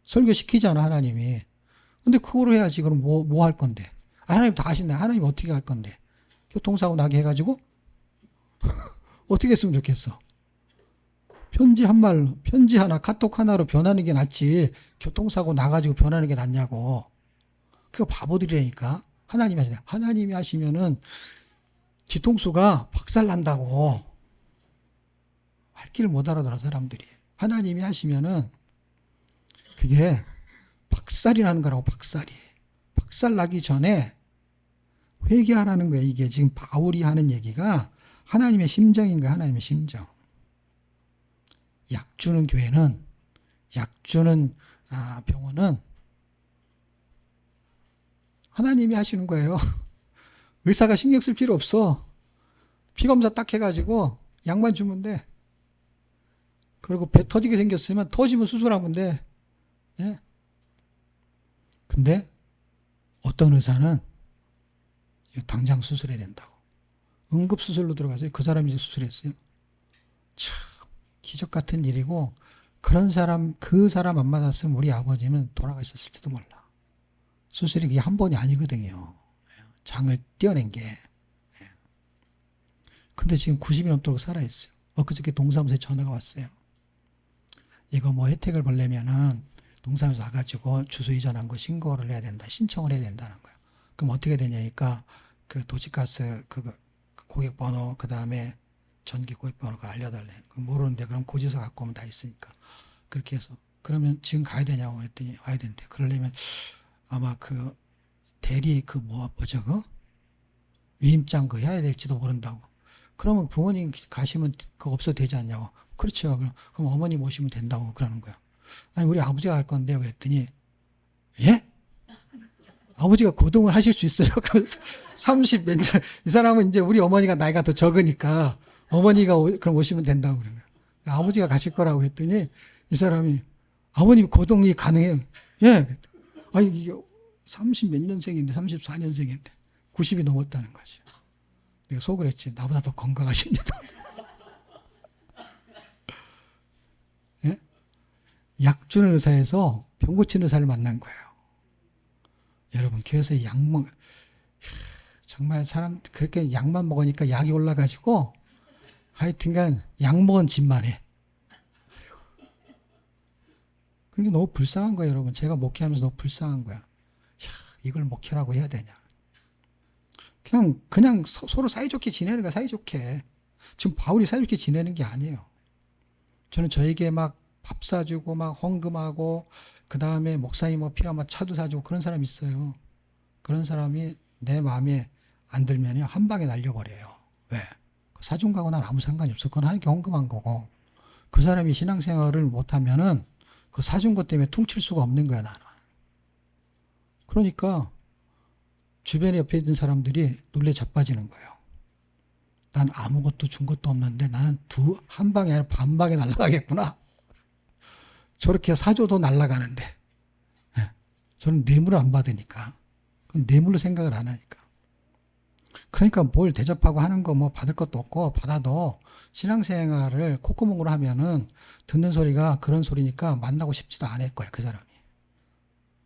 설교시키잖아, 하나님이. 근데 그거로 해야지. 그럼 뭐 할 건데? 하나님 다 하신다. 하나님 어떻게 할 건데? 교통사고 나게 해가지고? 어떻게 했으면 좋겠어? 편지 하나, 카톡 하나로 변하는 게 낫지. 교통사고 나가지고 변하는 게 낫냐고. 그거 바보들이라니까. 하나님이 하시면은 뒤통수가 박살난다고. 할 길을 못 알아들어, 사람들이. 하나님이 하시면은 그게 박살이 나는 거라고, 박살이. 박살 나기 전에 회개하라는 거야. 이게 지금 바울이 하는 얘기가 하나님의 심정인 거야, 하나님의 심정. 약 주는 교회는, 약 주는 병원은 하나님이 하시는 거예요. 의사가 신경 쓸 필요 없어. 피검사 딱 해가지고 약만 주면 돼. 그리고 배 터지게 생겼으면 터지면 수술하면 돼. 예? 근데 어떤 의사는 당장 수술해야 된다고. 응급수술로 들어가서 그 사람이 이제 수술했어요. 참 기적 같은 일이고, 그 사람 안 맞았으면 우리 아버지는 돌아가셨을지도 몰라. 수술이 그게 한 번이 아니거든요. 장을 떼어낸 게. 근데 지금 90이 넘도록 살아있어요. 엊그저께 동사무소에 전화가 왔어요. 이거 뭐 혜택을 보려면은 동사무소 와가지고 주소 이전한 거 신고를 해야 된다. 신청을 해야 된다는 거예요. 그럼 어떻게 되냐니까 그 도시가스 그 고객 번호 그 다음에 전기 고객 번호를 알려달래. 그럼 모르는데 그럼 고지서 갖고 오면 다 있으니까 그렇게 해서 그러면 지금 가야 되냐고 그랬더니 와야 된대. 그러려면 아마 그 대리 그 뭐죠 그 위임장 그 해야 될지도 모른다고. 그러면 부모님 가시면 그거 없어도 되지 않냐고. 그렇죠. 그럼 어머니 모시면 된다고 그러는 거야. 아니 우리 아버지가 할 건데요. 그랬더니 예? 아버지가 고동을 하실 수 있어요? 그러면서 30 몇 년, 이 사람은 이제 우리 어머니가 나이가 더 적으니까 어머니가 그럼 오시면 된다고 그러는 거예요. 아버지가 가실 거라고 그랬더니 이 사람이 아버님 고동이 가능해요? 예. 아니 이게 30 몇 년생인데 34년생인데 90이 넘었다는 거지. 내가 속을 했지. 나보다 더 건강하십니다. 예? 약 주는 의사에서 병 고치는 의사를 만난 거예요. 여러분 교회에서 정말 사람 그렇게 약만 먹으니까 약이 올라가지고 하여튼간 약 먹은 짓만 해. 그게 너무 불쌍한 거예요, 여러분. 제가 목회하면서 너무 불쌍한 거야. 이걸 목회라고 해야 되냐? 그냥 서로 사이좋게 지내는 거야, 사이좋게. 지금 바울이 사이좋게 지내는 게 아니에요. 저는 저에게 막 밥 사주고 막 헌금하고 그 다음에 목사님 뭐 필요하면 차도 사주고 그런 사람이 있어요. 그런 사람이 내 마음에 안 들면요 한 방에 날려버려요. 왜? 사준 거하고 난 아무 상관이 없어. 그건 하나님께 헌금한 거고 그 사람이 신앙생활을 못하면은 그 사준 것 때문에 퉁칠 수가 없는 거야 나는. 그러니까 주변에 옆에 있는 사람들이 놀래 자빠지는 거예요. 난 아무것도 준 것도 없는데 나는 한 방에 아니라 반 방에 날아가겠구나. 저렇게 사줘도 날아가는데 저는 뇌물을 안 받으니까 뇌물로 생각을 안 하니까. 그러니까 뭘 대접하고 하는 거 뭐 받을 것도 없고 받아도 신앙생활을 콧구멍으로 하면은 듣는 소리가 그런 소리니까 만나고 싶지도 않을 거야 그 사람이.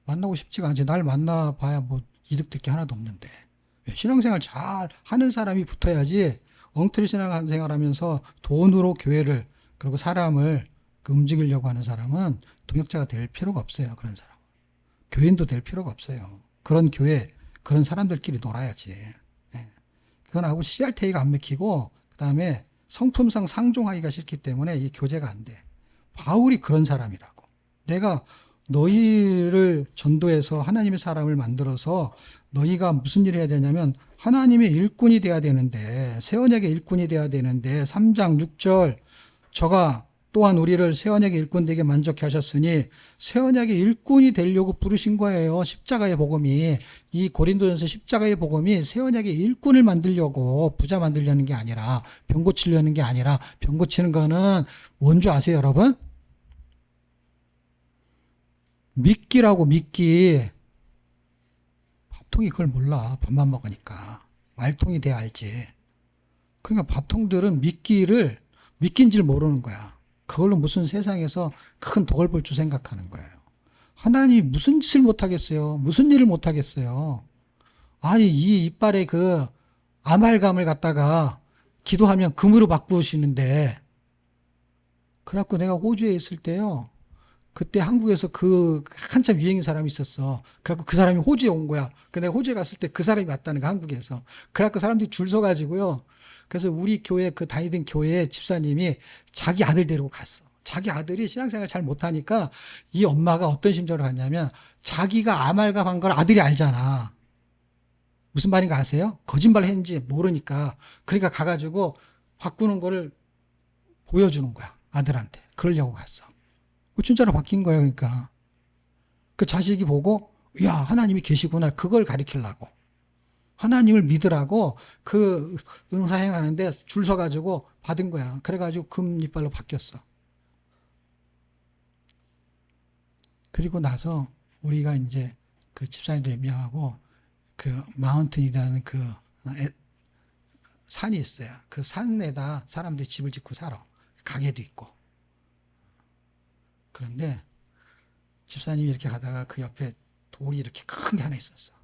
만나고 싶지가 않지. 날 만나봐야 뭐 이득될 게 하나도 없는데. 신앙생활 잘 하는 사람이 붙어야지 엉터리 신앙생활 하면서 돈으로 교회를 그리고 사람을 움직이려고 하는 사람은 동역자가 될 필요가 없어요. 그런 사람. 교인도 될 필요가 없어요. 그런 교회, 그런 사람들끼리 놀아야지. 예. 그건 하고 CRTA가 안 맥히고 그 다음에 성품상 상종하기가 싫기 때문에 이 교제가 안 돼. 바울이 그런 사람이라고. 내가 너희를 전도해서 하나님의 사람을 만들어서 너희가 무슨 일을 해야 되냐면 하나님의 일꾼이 돼야 되는데 새 언약의 일꾼이 돼야 되는데 3장 6절 저가 또한 우리를 새 언약의 일꾼 되게 만족해 하셨으니 새 언약의 일꾼이 되려고 부르신 거예요. 십자가의 복음이 이 고린도전서 십자가의 복음이 새 언약의 일꾼을 만들려고 부자 만들려는 게 아니라 병 고치려는 게 아니라 병 고치는 거는 뭔지 아세요 여러분? 미끼라고 미끼. 밥통이 그걸 몰라. 밥만 먹으니까. 말통이 돼야 알지. 그러니까 밥통들은 미끼인 줄 모르는 거야. 그걸로 무슨 세상에서 큰 덕을 볼 줄 생각하는 거예요. 하나님이 무슨 짓을 못하겠어요? 무슨 일을 못하겠어요? 아니 이 이빨에 그 아말감을 갖다가 기도하면 금으로 바꾸시는데 그래갖고 내가 호주에 있을 때요. 그때 한국에서 한참 유행인 사람이 있었어. 그래갖고 그 사람이 호주에 온 거야. 내가 호주에 갔을 때 그 사람이 왔다는 거야, 한국에서. 그래갖고 사람들이 줄 서가지고요. 그래서 우리 교회 다니던 교회 집사님이 자기 아들 데리고 갔어. 자기 아들이 신앙생활 잘 못하니까 이 엄마가 어떤 심정으로 갔냐면 자기가 아말감 한 걸 아들이 알잖아. 무슨 말인가 아세요? 거짓말 했는지 모르니까. 그러니까 가가지고 바꾸는 거를 보여주는 거야. 아들한테. 그러려고 갔어. 진짜로 바뀐 거예요, 그러니까. 그 자식이 보고, 야, 하나님이 계시구나. 그걸 가리키려고. 하나님을 믿으라고 그 응사행 하는데 줄 서가지고 받은 거야. 그래가지고 금 이빨로 바뀌었어. 그리고 나서 우리가 이제 그 집사님들 몇 명하고 그 마운틴이라는 그 산이 있어요. 그 산에다 사람들이 집을 짓고 살아. 가게도 있고. 그런데 집사님이 이렇게 가다가 그 옆에 돌이 이렇게 큰 게 하나 있었어.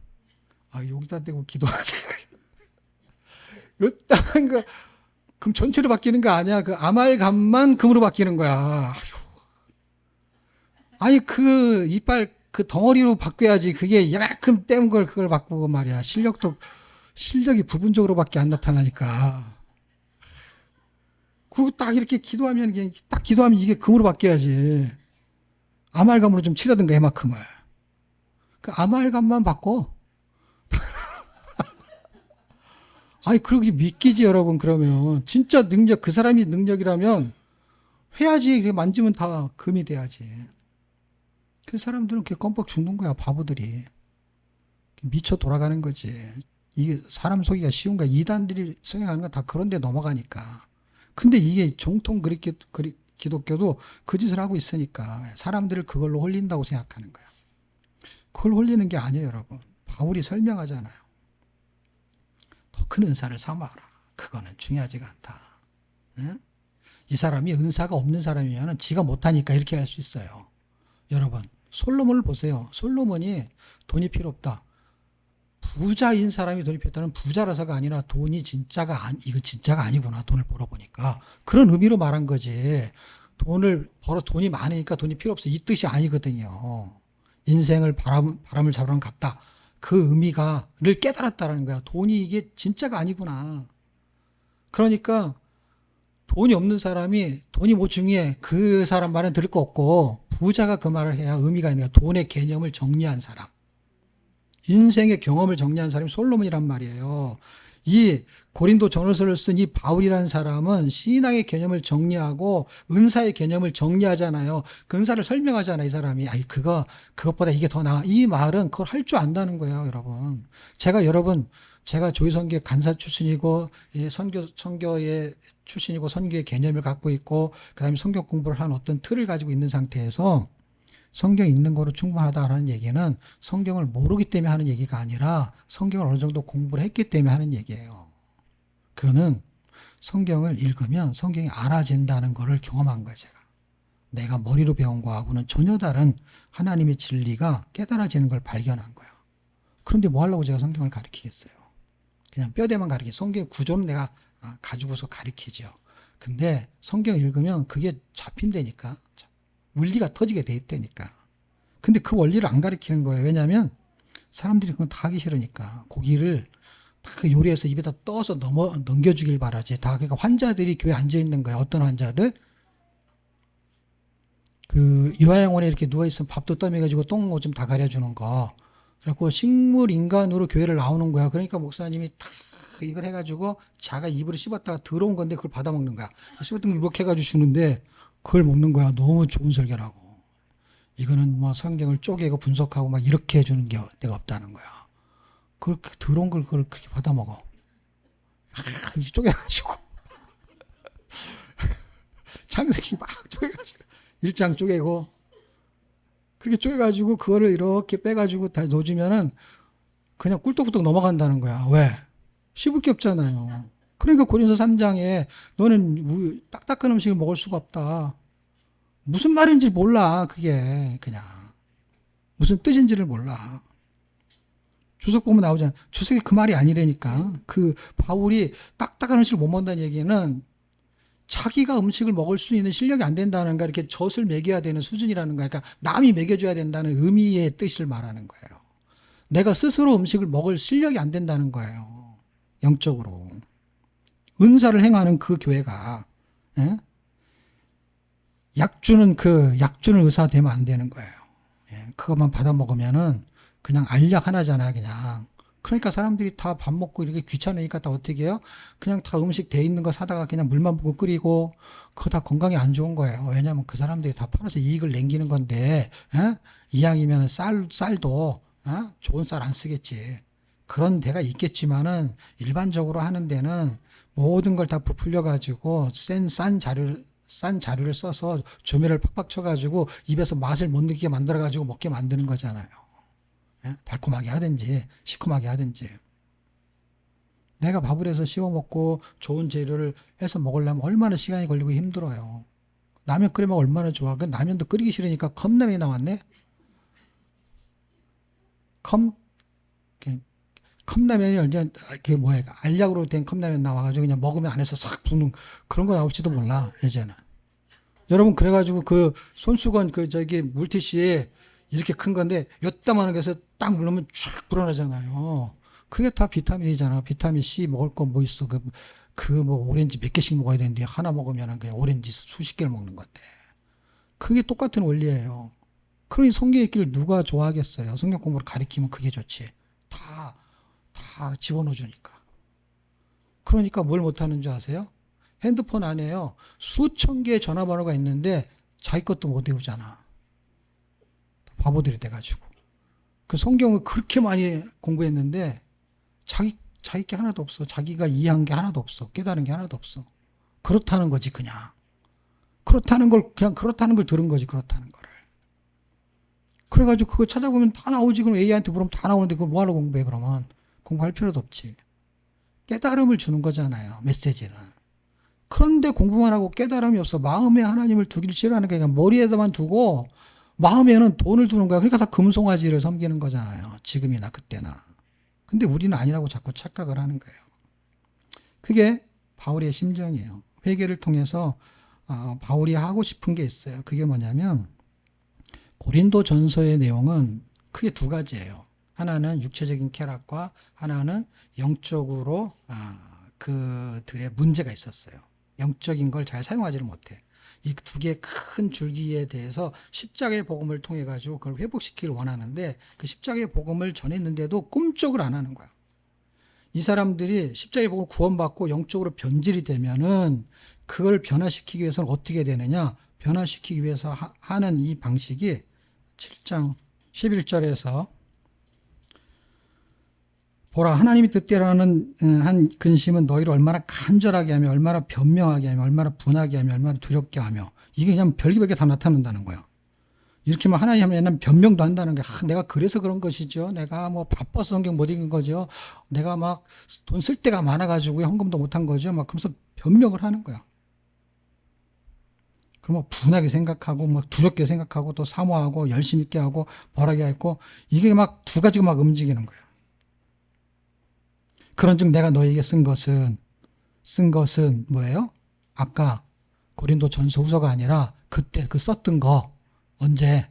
아, 여기다 대고 기도하자. 이따는 금 전체로 바뀌는 거 아니야. 그 아말감만 금으로 바뀌는 거야. 아휴. 아니, 그 이빨 그 덩어리로 바꿔야지. 그게 이만큼 떼운 걸 그걸 바꾸고 말이야. 실력이 부분적으로밖에 안 나타나니까. 그리고 딱 이렇게 기도하면, 딱 기도하면 이게 금으로 바뀌어야지. 아말감으로 좀 칠하든가 이만큼을. 그 아말감만 바꿔. 아니, 그러기 믿기지, 여러분, 그러면. 진짜 능력, 그 사람이 능력이라면 해야지. 만지면 다 금이 돼야지. 그 사람들은 그렇게 껌뻑 죽는 거야, 바보들이. 미쳐 돌아가는 거지. 이게 사람 속이기가 쉬운 거야. 이단들이 성행하는 건 다 그런 데 넘어가니까. 근데 이게 정통 기독교도 그 짓을 하고 있으니까 사람들을 그걸로 홀린다고 생각하는 거야. 그걸 홀리는 게 아니에요, 여러분. 바울이 설명하잖아요. 더 큰 은사를 삼아라. 그거는 중요하지가 않다. 응? 이 사람이 은사가 없는 사람이면 지가 못하니까 이렇게 할 수 있어요. 여러분, 솔로몬을 보세요. 솔로몬이 돈이 필요 없다. 부자인 사람이 돈이 필요 없다는 부자라서가 아니라 돈이 이거 진짜가 아니구나. 돈을 벌어보니까. 그런 의미로 말한 거지. 돈이 많으니까 돈이 필요 없어. 이 뜻이 아니거든요. 인생을 바람을 잡으러 갔다. 그 의미를 깨달았다는 거야. 돈이 이게 진짜가 아니구나. 그러니까 돈이 없는 사람이 돈이 뭐 중요해. 그 사람 말은 들을 거 없고 부자가 그 말을 해야 의미가 있는 거야. 돈의 개념을 정리한 사람. 인생의 경험을 정리한 사람이 솔로몬이란 말이에요. 이 고린도 전후서를 쓴 이 바울이라는 사람은 신앙의 개념을 정리하고 은사의 개념을 정리하잖아요. 그 은사를 설명하잖아요, 이 사람이. 아이, 그것보다 이게 더 나아. 이 말은 그걸 할 줄 안다는 거예요, 여러분. 제가 조희선교회 간사 출신이고, 선교의 출신이고, 선교의 개념을 갖고 있고, 그 다음에 성경 공부를 한 어떤 틀을 가지고 있는 상태에서 성경 읽는 거로 충분하다라는 얘기는 성경을 모르기 때문에 하는 얘기가 아니라 성경을 어느 정도 공부를 했기 때문에 하는 얘기예요. 그거는 성경을 읽으면 성경이 알아진다는 것을 경험한 거예요, 제가. 내가 머리로 배운 거하고는 전혀 다른 하나님의 진리가 깨달아지는 걸 발견한 거예요. 그런데 뭐 하려고 제가 성경을 가르치겠어요? 그냥 뼈대만 가르치지. 성경의 구조는 내가 가지고서 가르치죠. 근데 성경 읽으면 그게 잡힌다니까. 원리가 터지게 돼 있다니까. 근데 그 원리를 안 가르치는 거예요. 왜냐하면 사람들이 그건 다 하기 싫으니까. 고기를 다 요리해서 입에다 떠서 넘겨주길 바라지. 그러니까 환자들이 교회에 앉아있는 거예요. 어떤 환자들? 그 요양원에 이렇게 누워있으면 밥도 떠먹여주고 똥 오줌 다 가려주는 거. 그래갖고 식물 인간으로 교회를 나오는 거야. 그러니까 목사님이 탁 이걸 해가지고 자가 입으로 씹었다가 들어온 건데 그걸 받아먹는 거야. 씹었던 걸 이렇게 해가지고 주는데 그걸 먹는 거야. 너무 좋은 설교라고. 이거는 뭐 성경을 쪼개고 분석하고 막 이렇게 해주는 게 내가 없다는 거야. 그렇게 들어온 걸 그걸 그렇게 받아먹어. 쪼개가지고. 창세기 막 쪼개가지고. 1장 쪼개고. 그렇게 쪼개가지고 그거를 이렇게 빼가지고 다 넣어주면은 그냥 꿀떡꿀떡 넘어간다는 거야. 왜? 씹을 게 없잖아요. 그러니까 고린도 3장에 너는 딱딱한 음식을 먹을 수가 없다. 무슨 말인지 몰라. 그게 그냥 무슨 뜻인지를 몰라. 주석 보면 나오잖아. 주석이 그 말이 아니라니까. 그 바울이 딱딱한 음식을 못 먹는다는 얘기는 자기가 음식을 먹을 수 있는 실력이 안 된다는 거, 이렇게 젖을 먹여야 되는 수준이라는 거야. 그러니까 남이 먹여줘야 된다는 의미의 뜻을 말하는 거예요. 내가 스스로 음식을 먹을 실력이 안 된다는 거예요. 영적으로. 은사를 행하는 그 교회가, 예? 약 주는 의사 되면 안 되는 거예요. 예? 그것만 받아 먹으면은 그냥 알약 하나잖아요, 그냥. 그러니까 사람들이 다 밥 먹고 이렇게 귀찮으니까 다 어떻게 해요? 그냥 다 음식 돼 있는 거 사다가 그냥 물만 붓고 끓이고, 그거 다 건강에 안 좋은 거예요. 왜냐면 그 사람들이 다 팔아서 이익을 남기는 건데, 예? 이왕이면 쌀도, 좋은 쌀 안 쓰겠지. 그런 데가 있겠지만은, 일반적으로 하는 데는 모든 걸 다 부풀려가지고, 싼 자료를 써서 조미를 팍팍 쳐가지고, 입에서 맛을 못 느끼게 만들어가지고 먹게 만드는 거잖아요. 예? 달콤하게 하든지 시큼하게 하든지. 내가 밥을 해서 씹어 먹고 좋은 재료를 해서 먹으려면 얼마나 시간이 걸리고 힘들어요. 라면 끓이면 얼마나 좋아. 그 라면도 끓이기 싫으니까 컵라면이 나왔네. 컵라면이 이제 그게 뭐야? 알약으로 된 컵라면 나와가지고 그냥 먹으면 안에서 싹 붓는 그런 거 나올지도 몰라. 예전에 여러분, 그래가지고 그 손수건 물티슈에 이렇게 큰 건데, 요따만한 게서 딱 누르면 쫙 불어나잖아요. 그게 다 비타민이잖아. 비타민 C 먹을 거 뭐 있어. 뭐 오렌지 몇 개씩 먹어야 되는데, 하나 먹으면 그냥 오렌지 수십 개를 먹는 건데. 그게 똑같은 원리예요. 그러니 성경 읽기를 누가 좋아하겠어요? 성경 공부를 가리키면 그게 좋지. 다 집어넣어 주니까. 그러니까 뭘 못하는 줄 아세요? 핸드폰 안에요. 수천 개의 전화번호가 있는데 자기 것도 못 외우잖아. 바보들이 돼가지고. 그 성경을 그렇게 많이 공부했는데 자기 게 하나도 없어. 자기가 이해한 게 하나도 없어. 깨달은 게 하나도 없어. 그렇다는 거지, 그냥. 그냥 그렇다는 걸 들은 거지, 그렇다는 거를. 그래가지고 그거 찾아보면 다 나오지. 그럼 A한테 물으면 다 나오는데 그걸 뭐하러 공부해, 그러면. 공부할 필요도 없지. 깨달음을 주는 거잖아요, 메시지는. 그런데 공부만 하고 깨달음이 없어. 마음에 하나님을 두기를 싫어하는 게 그냥 머리에다만 두고 마음에는 돈을 두는 거야. 그러니까 다 금송아지를 섬기는 거잖아요. 지금이나 그때나. 근데 우리는 아니라고 자꾸 착각을 하는 거예요. 그게 바울의 심정이에요. 회개를 통해서 바울이 하고 싶은 게 있어요. 그게 뭐냐면 고린도 전서의 내용은 크게 두 가지예요. 하나는 육체적인 쾌락과 하나는 영적으로 그들의 문제가 있었어요. 영적인 걸 잘 사용하지를 못해. 이 두 개의 큰 줄기에 대해서 십자가의 복음을 통해 가지고 그걸 회복시키기를 원하는데 그 십자가의 복음을 전했는데도 꿈쩍을 안 하는 거야. 이 사람들이 십자가의 복음을 구원받고 영적으로 변질이 되면은 그걸 변화시키기 위해서는 어떻게 되느냐? 변화시키기 위해서 하는 이 방식이 7장 11절에서 보라, 하나님이 뜻대로하는 한 근심은 너희를 얼마나 간절하게 하며 얼마나 변명하게 하며 얼마나 분하게 하며 얼마나 두렵게 하며, 이게 그냥 별개별개 다 나타난다는 거야. 이렇게 막 하나님 하면 변명도 한다는 게, 내가 그래서 그런 것이죠. 내가 뭐 바빠서 성경 못 읽은 거죠. 내가 막 돈 쓸 데가 많아가지고 헌금도 못한 거죠. 막 그러면서 변명을 하는 거야. 그러면 분하게 생각하고 막 두렵게 생각하고 또 사모하고 열심히 있게 하고 벌하게 하고, 이게 막 두 가지가 막 움직이는 거예요. 그런즉 내가 너에게 쓴 것은 뭐예요? 아까 고린도 전서 후서가 아니라 그때 그 썼던 거, 언제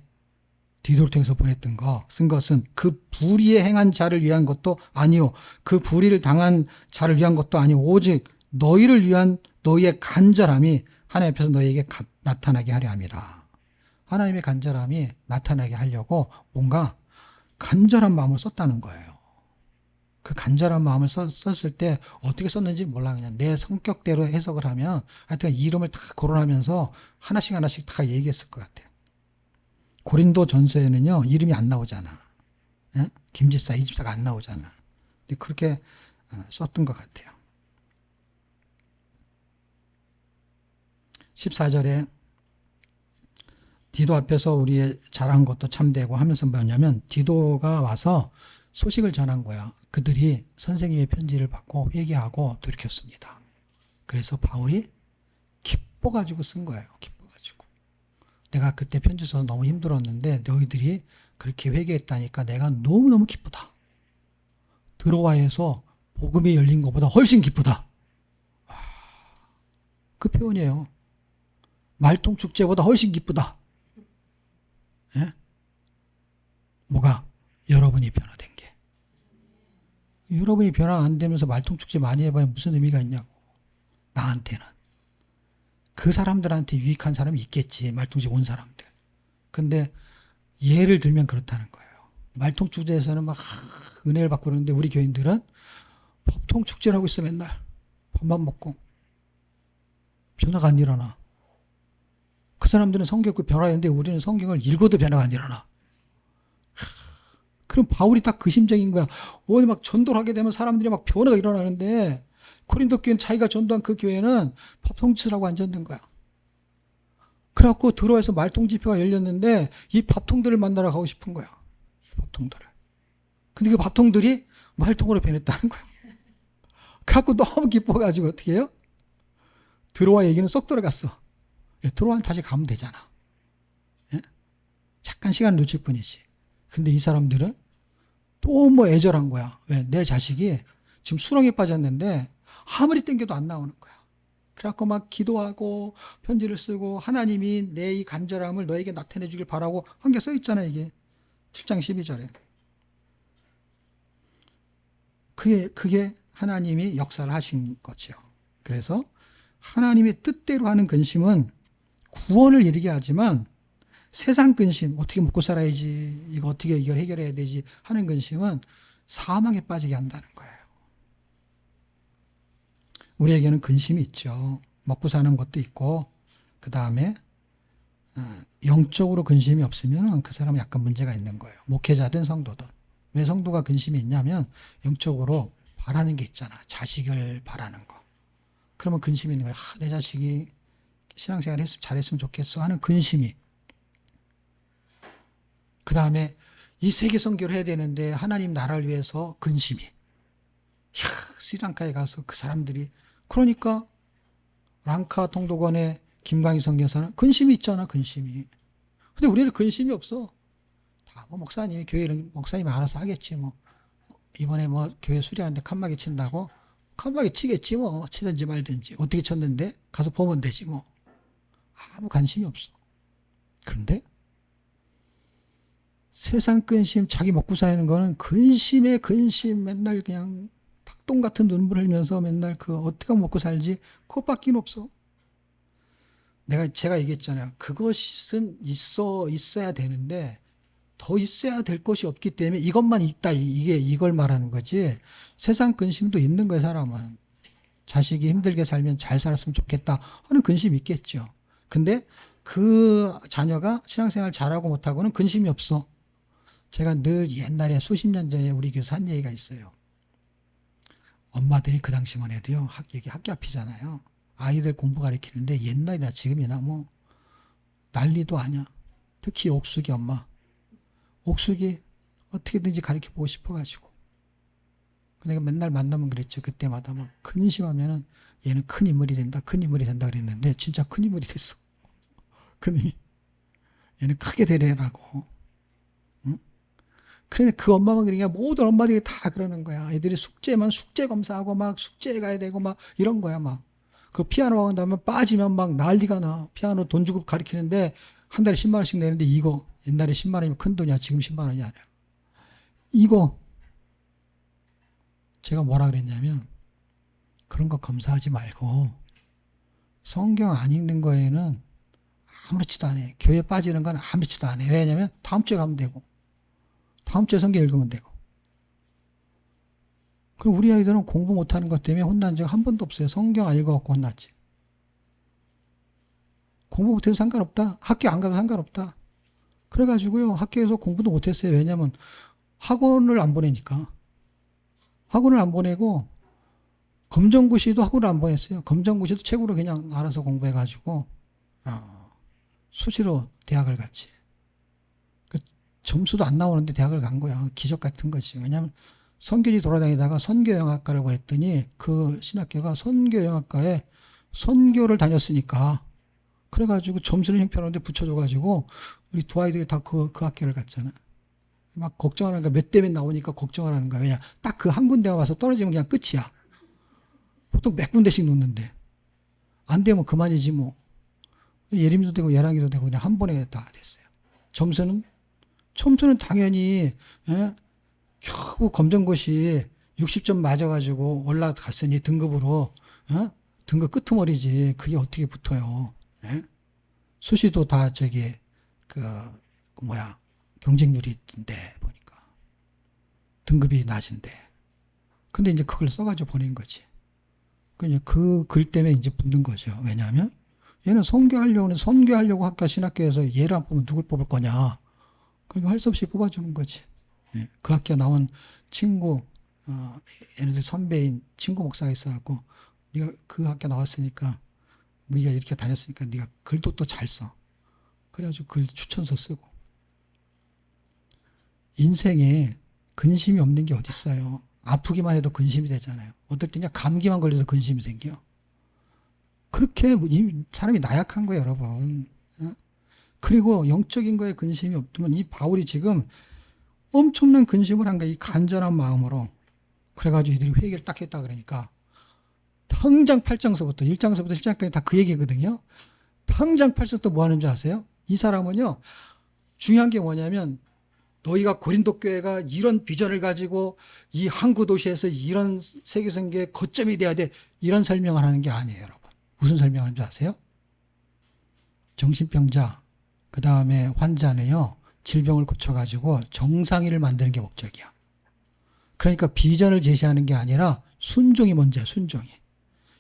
디도를 통해서 보냈던 거 쓴 것은 그 불의에 행한 자를 위한 것도 아니요, 그 불의를 당한 자를 위한 것도 아니요, 오직 너희를 위한 너희의 간절함이 하나님 앞에서 너희에게 나타나게 하려 함이라. 하나님의 간절함이 나타나게 하려고 뭔가 간절한 마음을 썼다는 거예요. 그 간절한 마음을 썼을 때 어떻게 썼는지 몰라. 그냥 내 성격대로 해석을 하면 하여튼 이름을 다 거론하면서 하나씩 다 얘기했을 것 같아요. 고린도 전서에는요, 이름이 안 나오잖아. 예? 김집사, 이집사가 안 나오잖아. 근데 그렇게 썼던 것 같아요. 14절에 디도 앞에서 우리의 잘한 것도 참되고 하면서 뭐냐면, 디도가 와서 소식을 전한 거야. 그들이 선생님의 편지를 받고 회개하고 돌이켰습니다. 그래서 바울이 기뻐가지고 쓴 거예요. 기뻐가지고. 내가 그때 편지 써서 너무 힘들었는데 너희들이 그렇게 회개했다니까 내가 너무너무 기쁘다. 드로아에서 복음이 열린 것보다 훨씬 기쁘다. 그 표현이에요. 말통축제보다 훨씬 기쁘다. 예? 뭐가? 여러분이 변화된 게. 여러분이 변화 안 되면서 말통축제 많이 해봐야 무슨 의미가 있냐고. 나한테는. 그 사람들한테 유익한 사람이 있겠지. 말통축제 온 사람들. 근데 예를 들면 그렇다는 거예요. 말통축제에서는 막 은혜를 받고 그러는데 우리 교인들은 법통축제를 하고 있어. 맨날 밥만 먹고 변화가 안 일어나. 그 사람들은 성경 읽고 변화했는데 우리는 성경을 읽어도 변화가 안 일어나. 그럼 바울이 딱 그 심정인 거야. 어디 막 전도를 하게 되면 사람들이 막 변화가 일어나는데 고린도 교회는 자기가 전도한 그 교회는 밥통치라고 앉아있는 거야. 그래갖고 들어와서 말통 집회가 열렸는데 이 밥통들을 만나러 가고 싶은 거야. 이 밥통들을. 근데 그 밥통들이 말통으로 변했다는 거야. 그래갖고 너무 기뻐가지고 어떻게 해요? 들어와 얘기는 쏙 들어갔어. 들어와는 다시 가면 되잖아. 예? 잠깐 시간 놓칠 뿐이지. 근데 이 사람들은 또 뭐 애절한 거야. 왜? 내 자식이 지금 수렁에 빠졌는데 아무리 땡겨도 안 나오는 거야. 그래갖고 막 기도하고 편지를 쓰고 하나님이 내 이 간절함을 너에게 나타내 주길 바라고 한 게 써 있잖아요, 이게. 7장 12절에. 그게 하나님이 역사를 하신 거죠. 그래서 하나님의 뜻대로 하는 근심은 구원을 이루게 하지만 세상 근심, 어떻게 먹고 살아야지, 이거 어떻게 이걸 해결해야 되지 하는 근심은 사망에 빠지게 한다는 거예요. 우리에게는 근심이 있죠. 먹고 사는 것도 있고, 그 다음에 영적으로 근심이 없으면 그 사람은 약간 문제가 있는 거예요. 목회자든 성도든. 왜 성도가 근심이 있냐면 영적으로 바라는 게 있잖아. 자식을 바라는 거. 그러면 근심이 있는 거예요. 내 자식이 신앙생활 잘했으면 좋겠어 하는 근심이. 그 다음에 이 세계 선교를 해야 되는데 하나님 나라를 위해서 근심이. 스리랑카에 가서 그 사람들이, 그러니까 랑카 통도관의 김광희 선교사는 근심이 있잖아, 근심이. 근데 우리는 근심이 없어. 다 뭐 목사님이 목사님이 알아서 하겠지 뭐. 이번에 뭐 교회 수리하는데 칸막이 친다고 칸막이 치겠지 뭐. 치든지 말든지. 어떻게 쳤는데 가서 보면 되지 뭐. 아무 관심이 없어. 그런데 세상 근심, 자기 먹고 사는 거는 근심에 근심, 맨날 그냥 닭똥 같은 눈물 흘면서 맨날 어떻게 먹고 살지 그것밖에 없어. 제가 얘기했잖아요. 그것은 있어야 되는데 더 있어야 될 것이 없기 때문에 이것만 있다, 이걸 말하는 거지. 세상 근심도 있는 거예요, 사람은. 자식이 힘들게 살면 잘 살았으면 좋겠다 하는 근심이 있겠죠. 근데 그 자녀가 신앙생활 잘하고 못하고는 근심이 없어. 제가 늘 옛날에 수십 년 전에 우리 교회에서 한 얘기가 있어요. 엄마들이 그 당시만 해도요, 여기 학교 앞이잖아요. 아이들 공부 가르치는데 옛날이나 지금이나 뭐 난리도 아니야. 특히 옥숙이 엄마. 옥숙이 어떻게든지 가르쳐 보고 싶어가지고. 내가 맨날 만나면 그랬죠. 그때마다 막 근심하면은 얘는 큰 인물이 된다, 큰 인물이 된다 그랬는데 진짜 큰 인물이 됐어. 그니 얘는 크게 되래라고. 응? 그런데 그 엄마만 그러니까 모든 엄마들이 다 그러는 거야. 애들이 숙제 검사하고 막 숙제 가야 되고 막 이런 거야 막. 그 피아노 한다면 빠지면 막 난리가 나. 피아노 돈 주고 가르치는데 한 달에 10만 원씩 내는데 이거 옛날에 10만 원이면 큰 돈이야. 지금 10만 원이 아니야. 이거 제가 뭐라 그랬냐면 그런 거 검사하지 말고 성경 안 읽는 거에는 아무렇지도 않아. 교회 빠지는 건 아무렇지도 않아. 왜냐면 다음 주에 가면 되고 다음 주에 성경 읽으면 되고. 그럼 우리 아이들은 공부 못하는 것 때문에 혼난 적 한 번도 없어요. 성경 안 읽어갖고 혼났지. 공부 못해도 상관없다. 학교 안 가도 상관없다. 그래가지고요, 학교에서 공부도 못했어요. 왜냐면 학원을 안 보내니까. 학원을 안 보내고 검정고시도 학원을 안 보냈어요. 검정고시도 책으로 그냥 알아서 공부해가지고 수시로 대학을 갔지. 그 점수도 안 나오는데 대학을 간 거야. 기적 같은 거지. 왜냐면 선교지 돌아다니다가 선교영학과를 보냈더니 그 신학교가 선교영학과에 선교를 다녔으니까 그래가지고 점수를 형편하는데 붙여줘가지고 우리 두 아이들이 다 그 학교를 갔잖아. 막 걱정하는 거야. 몇 대 몇 나오니까 걱정을 하는 거야. 왜냐 딱 그 한 군데가 와서 떨어지면 그냥 끝이야. 보통 몇 군데씩 놓는데 안 되면 그만이지 뭐. 예림도 되고 예랑이도 되고 그냥 한 번에 다 됐어요. 점수는 당연히 겨우 검정고시 60점 맞아가지고 올라갔으니 등급으로 등급 끄트머리지. 그게 어떻게 붙어요? 수시도 다 경쟁률이 있던데 보니까 등급이 낮은데. 근데 이제 그걸 써가지고 보낸 거지. 그 글 때문에 이제 붙는 거죠. 왜냐하면 얘는 선교하려고 학교 신학교에서 얘를 안 뽑으면 누굴 뽑을 거냐. 그러니까 할 수 없이 뽑아주는 거지. 그 학교 나온 친구, 얘네들 선배인 친구 목사가 있어갖고 네가 그 학교 나왔으니까 우리가 이렇게 다녔으니까 네가 글도 또 잘 써. 그래가지고 글 추천서 쓰고. 인생에 근심이 없는 게 어딨어요. 아프기만 해도 근심이 되잖아요. 어떨 때 그냥 감기만 걸려서 근심이 생겨. 그렇게 사람이 나약한 거예요, 여러분. 그리고 영적인 거에 근심이 없으면 이 바울이 지금 엄청난 근심을 한 거야. 이 간절한 마음으로. 그래가지고 이들이 회개를 딱 했다 그러니까 당장 8장서부터 1장서부터 7장까지 다 그 얘기거든요. 당장 8장부터 뭐 하는 줄 아세요? 이 사람은요, 중요한 게 뭐냐면 너희가 고린도 교회가 이런 비전을 가지고 이 항구 도시에서 이런 세계 선교의 거점이 돼야 돼, 이런 설명을 하는 게 아니에요, 여러분. 무슨 설명하는 줄 아세요? 정신병자, 그 다음에 환자는요, 질병을 고쳐가지고 정상인을 만드는 게 목적이야. 그러니까 비전을 제시하는 게 아니라 순종이 먼저야, 순종이.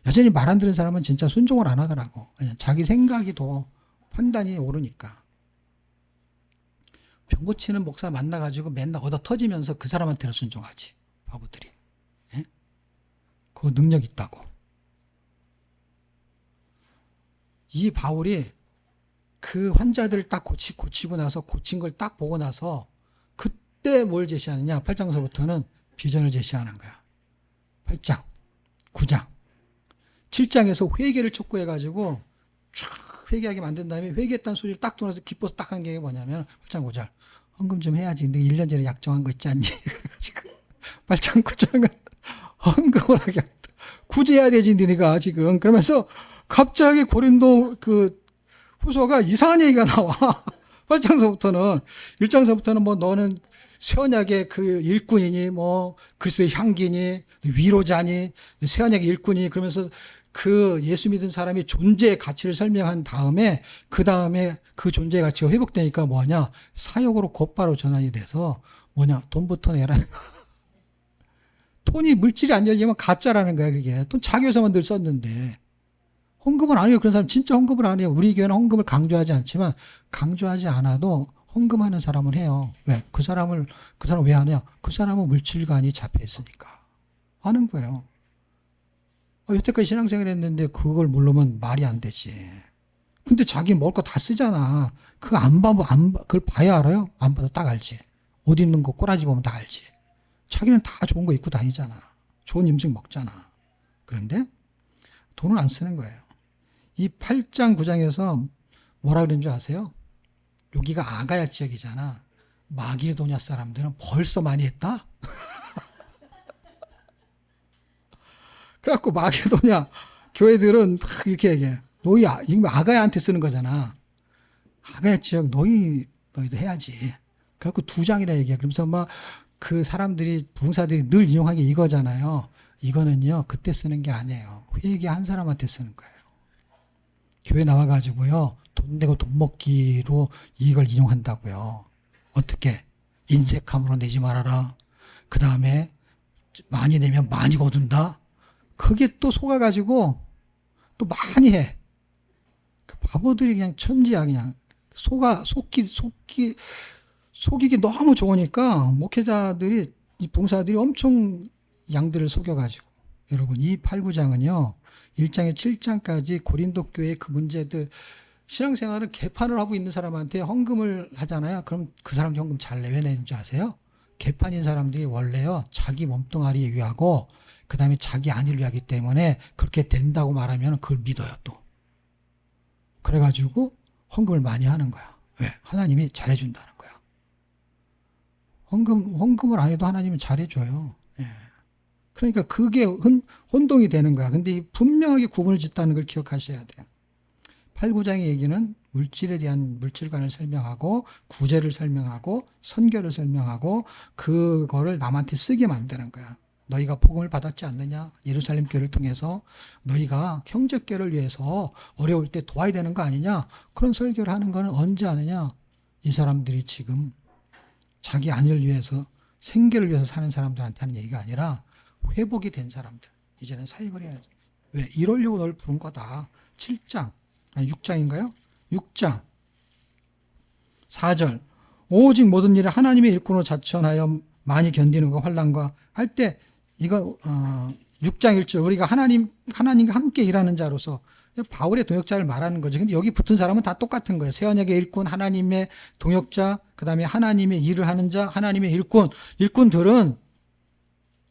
여전히 말 안 듣는 사람은 진짜 순종을 안 하더라고. 그냥 자기 생각이 더 판단이 오르니까. 병 고치는 목사 만나가지고 맨날 얻어 터지면서 그 사람한테는 순종하지. 바보들이. 예? 그 능력 있다고. 이 바울이 그 환자들을 딱 고치고 나서 고친 걸 딱 보고 나서 그때 뭘 제시하느냐. 8장서부터는 비전을 제시하는 거야. 8장, 9장. 7장에서 회개를 촉구해가지고 쫙 회개하게 만든 다음에 회개했다는 소리를 딱 들어서 기뻐서 딱 한 게 뭐냐면 8장 9절. 헌금 좀 해야지. 근데 1년 전에 약정한 거 있지 않니? 그래가지고 8장 9장은 헌금을 하게 굳이 해야 되지 니네가 지금. 그러면서 갑자기 고린도 그 후서가 이상한 얘기가 나와. 8장서부터는 1장서부터는 뭐 너는 새 언약의 그 일꾼이니 뭐 그리스도의 향기니 위로자니 새 언약의 일꾼이니 그러면서 그 예수 믿은 사람이 존재의 가치를 설명한 다음에 그 다음에 그 존재의 가치가 회복되니까 뭐냐 사역으로 곧바로 전환이 돼서 뭐냐 돈부터 내라는 거야. 돈이 물질이 안 열리면 가짜라는 거야. 그게 돈 자기 회사만 늘 썼는데 헌금을 안 해요. 그런 사람 진짜 헌금을 안 해요. 우리 교회는 헌금을 강조하지 않지만 강조하지 않아도 헌금하는 사람은 해요. 왜? 그 사람 왜 하냐? 그 사람은 물질관이 잡혀 있으니까 하는 거예요. 여태까지 신앙생활 했는데 그걸 모르면 말이 안 되지. 근데 자기 먹을 거 다 쓰잖아. 그거 그걸 봐야 알아요? 안 봐도 딱 알지. 옷 입는 거 꼬라지 보면 다 알지. 자기는 다 좋은 거 입고 다니잖아. 좋은 음식 먹잖아. 그런데 돈을 안 쓰는 거예요. 이 8장 9장에서 뭐라 그러는 줄 아세요? 여기가 아가야 지역이잖아. 마게도냐 사람들은 벌써 많이 했다? 그래갖고 마게도냐 교회들은 막 이렇게 얘기해. 너희 아가야한테 쓰는 거잖아. 아가야 지역 너희도 해야지. 그래갖고 2장이라 얘기해. 그러면서 막 그 사람들이 부흥사들이 늘 이용한 게 이거잖아요. 이거는요 그때 쓰는 게 아니에요. 회개한 사람한테 쓰는 거예요. 교회 나와가지고요 돈 내고 돈 먹기로 이걸 이용한다고요. 어떻게? 인색함으로 내지 말아라. 그 다음에 많이 내면 많이 거둔다. 그게 또 속아가지고 또 많이 해. 그 바보들이 그냥 천지야. 그냥 속이기 너무 좋으니까 목회자들이 이 봉사들이 엄청 양들을 속여가지고 여러분 이 8, 9장은요 1장에 7장까지 고린도 교회의 그 문제들 신앙생활을 개판을 하고 있는 사람한테 헌금을 하잖아요. 그럼 그 사람들 헌금 잘 내. 왜 내는 줄 아세요? 개판인 사람들이 원래요 자기 몸뚱아리에 위하고 그 다음에 자기 안위를 위하기 때문에 그렇게 된다고 말하면 그걸 믿어요 또. 그래가지고 헌금을 많이 하는 거야. 왜? 하나님이 잘해준다는 거야. 헌금을 안 해도 하나님은 잘해줘요. 예. 그러니까 그게 혼동이 되는 거야. 근데 분명하게 구분을 짓다는 걸 기억하셔야 돼요. 8, 9장의 얘기는 물질에 대한 물질관을 설명하고 구제를 설명하고 선교를 설명하고 그거를 남한테 쓰게 만드는 거야. 너희가 복음을 받았지 않느냐? 예루살렘 교회를 통해서 너희가 형제교회를 위해서 어려울 때 도와야 되는 거 아니냐? 그런 설교를 하는 거는 언제 하느냐? 이 사람들이 지금 자기 안위를 위해서 생계를 위해서 사는 사람들한테 하는 얘기가 아니라 회복이 된 사람들. 이제는 사역을 해야지. 왜? 이러려고 널 부른 거다. 7장, 아니 6장인가요? 6장 4절 오직 모든 일에 하나님의 일꾼으로 자천하여 많이 견디는 거 환난과 할 때 이거 6장 1절 우리가 하나님과 함께 일하는 자로서 바울의 동역자를 말하는 거죠. 근데 여기 붙은 사람은 다 똑같은 거예요. 새 언약의 일꾼, 하나님의 동역자, 그 다음에 하나님의 일을 하는 자, 하나님의 일꾼. 일꾼들은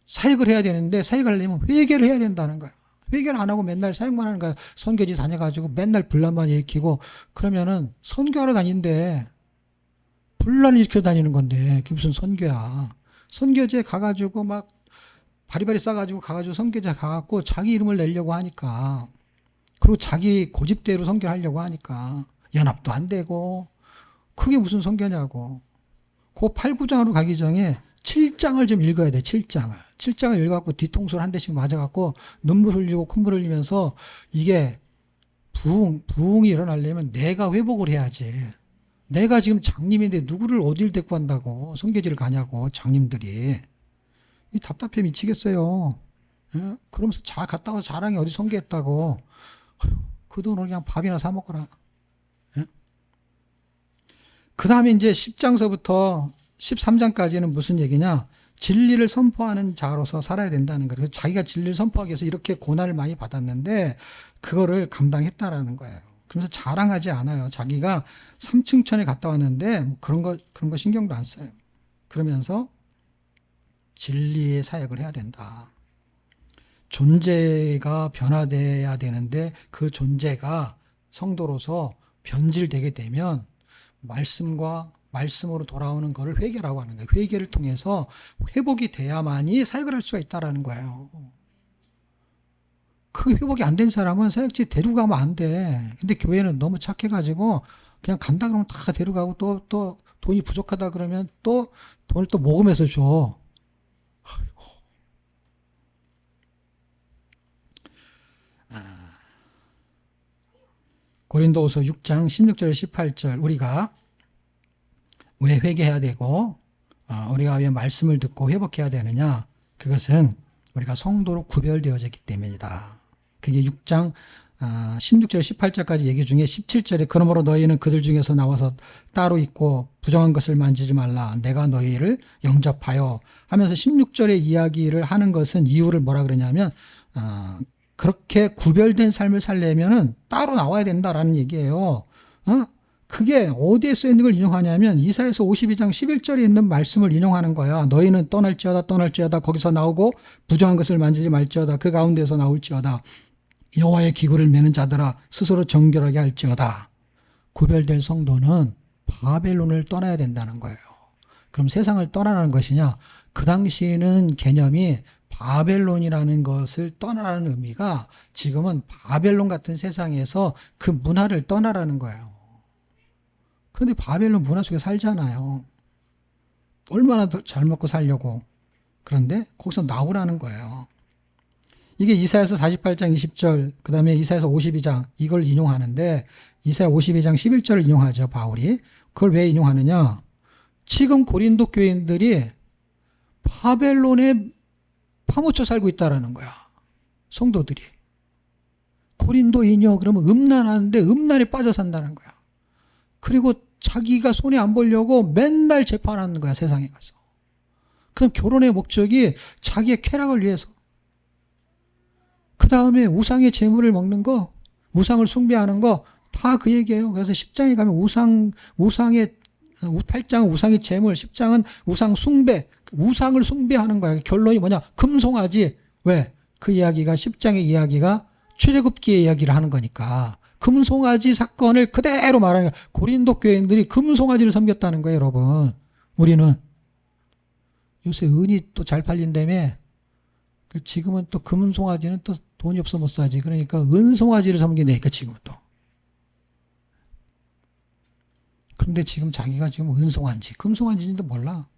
사역을 해야 되는데 사역을 하려면 회개를 해야 된다는 거야. 회개를 안 하고 맨날 사역만 하는 거야. 선교지 다녀가지고 맨날 분란만 일으키고 그러면은 선교하러 다니는데 분란을 일으켜 다니는 건데 그게 무슨 선교야. 선교지에 가가지고 막 바리바리 싸가지고 가가지고 선교제 가갖고 자기 이름을 내려고 하니까, 그리고 자기 고집대로 선교하려고 하니까 연합도 안 되고, 그게 무슨 선교냐고. 그 8, 9장으로 가기 전에 7장을 좀 읽어야 돼. 7장을. 7장을 읽어갖고 뒤통수를 한 대씩 맞아갖고 눈물 흘리고 콧물 흘리면서 이게 부흥이 일어나려면 내가 회복을 해야지. 내가 지금 장님인데 누구를 어딜 데리고 간다고 선교지를 가냐고 장님들이. 이 답답해 미치겠어요. 예? 그러면서 갔다 와서 자랑이 어디 선교했다고. 그 돈으로 그냥 밥이나 사 먹어라. 예? 그 다음에 이제 10장서부터 13장까지는 무슨 얘기냐? 진리를 선포하는 자로서 살아야 된다는 거예요. 자기가 진리를 선포하기 위해서 이렇게 고난을 많이 받았는데 그거를 감당했다라는 거예요. 그러면서 자랑하지 않아요. 자기가 삼층천에 갔다 왔는데 그런 거 신경도 안 써요. 그러면서 진리의 사역을 해야 된다. 존재가 변화돼야 되는데 그 존재가 성도로서 변질되게 되면 말씀으로 돌아오는 것을 회개라고 하는 거예요. 회개를 통해서 회복이 돼야만이 사역을 할 수가 있다라는 거예요. 그 회복이 안 된 사람은 사역지 데려가면 안 돼. 근데 교회는 너무 착해가지고 그냥 간다 그러면 다 데려가고 또 돈이 부족하다 그러면 또 돈을 또 모금해서 줘. 아이고. 고린도후서 6장 16절 18절 우리가 왜 회개해야 되고 우리가 왜 말씀을 듣고 회복해야 되느냐? 그것은 우리가 성도로 구별되어졌기 때문이다. 그게 6장 16절 18절까지 얘기 중에 17절에 그러므로 너희는 그들 중에서 나와서 따로 있고 부정한 것을 만지지 말라. 내가 너희를 영접하여 하면서 16절의 이야기를 하는 것은 이유를 뭐라 그러냐면 그렇게 구별된 삶을 살려면은 따로 나와야 된다라는 얘기예요. 그게 어디에 써 있는 걸 인용하냐면 이사야서 52장 11절에 있는 말씀을 인용하는 거야. 너희는 떠날지어다 거기서 나오고 부정한 것을 만지지 말지어다 그 가운데서 나올지어다 여호와의 기구를 매는 자들아 스스로 정결하게 할지어다. 구별된 성도는 바벨론을 떠나야 된다는 거예요. 그럼 세상을 떠나라는 것이냐? 그 당시에는 개념이 바벨론이라는 것을 떠나라는 의미가 지금은 바벨론 같은 세상에서 그 문화를 떠나라는 거예요. 그런데 바벨론 문화 속에 살잖아요. 얼마나 더 잘 먹고 살려고. 그런데 거기서 나오라는 거예요. 이게 이사야서 48장 20절, 그 다음에 이사야서 52장 이걸 인용하는데 이사야 52장 11절을 인용하죠. 바울이. 그걸 왜 인용하느냐? 지금 고린도 교인들이 바벨론에 파묻혀 살고 있다라는 거야. 성도들이. 고린도인이요. 그러면 음란하는데 음란에 빠져 산다는 거야. 그리고 자기가 손해 안 보려고 맨날 재판하는 거야. 세상에 가서. 그럼 결혼의 목적이 자기의 쾌락을 위해서. 그 다음에 우상의 재물을 먹는 거, 우상을 숭배하는 거 다 그 얘기예요. 그래서 10장에 가면 우상의 8장은 우상의 재물, 10장은 우상 숭배, 우상을 숭배하는 거야. 결론이 뭐냐? 금송아지. 왜? 그 이야기가 10장의 이야기가 출애굽기의 이야기를 하는 거니까. 금송아지 사건을 그대로 말하는 거야. 고린도 교인들이 금송아지를 섬겼다는 거예요, 여러분. 우리는 요새 은이 또 잘 팔린다며. 지금은 또 금송아지는 또 돈이 없어 못 사지. 그러니까 은송아지를 섬기니까 지금은 또. 그런데 지금 자기가 지금 은송아지, 금송아지인지도 몰라.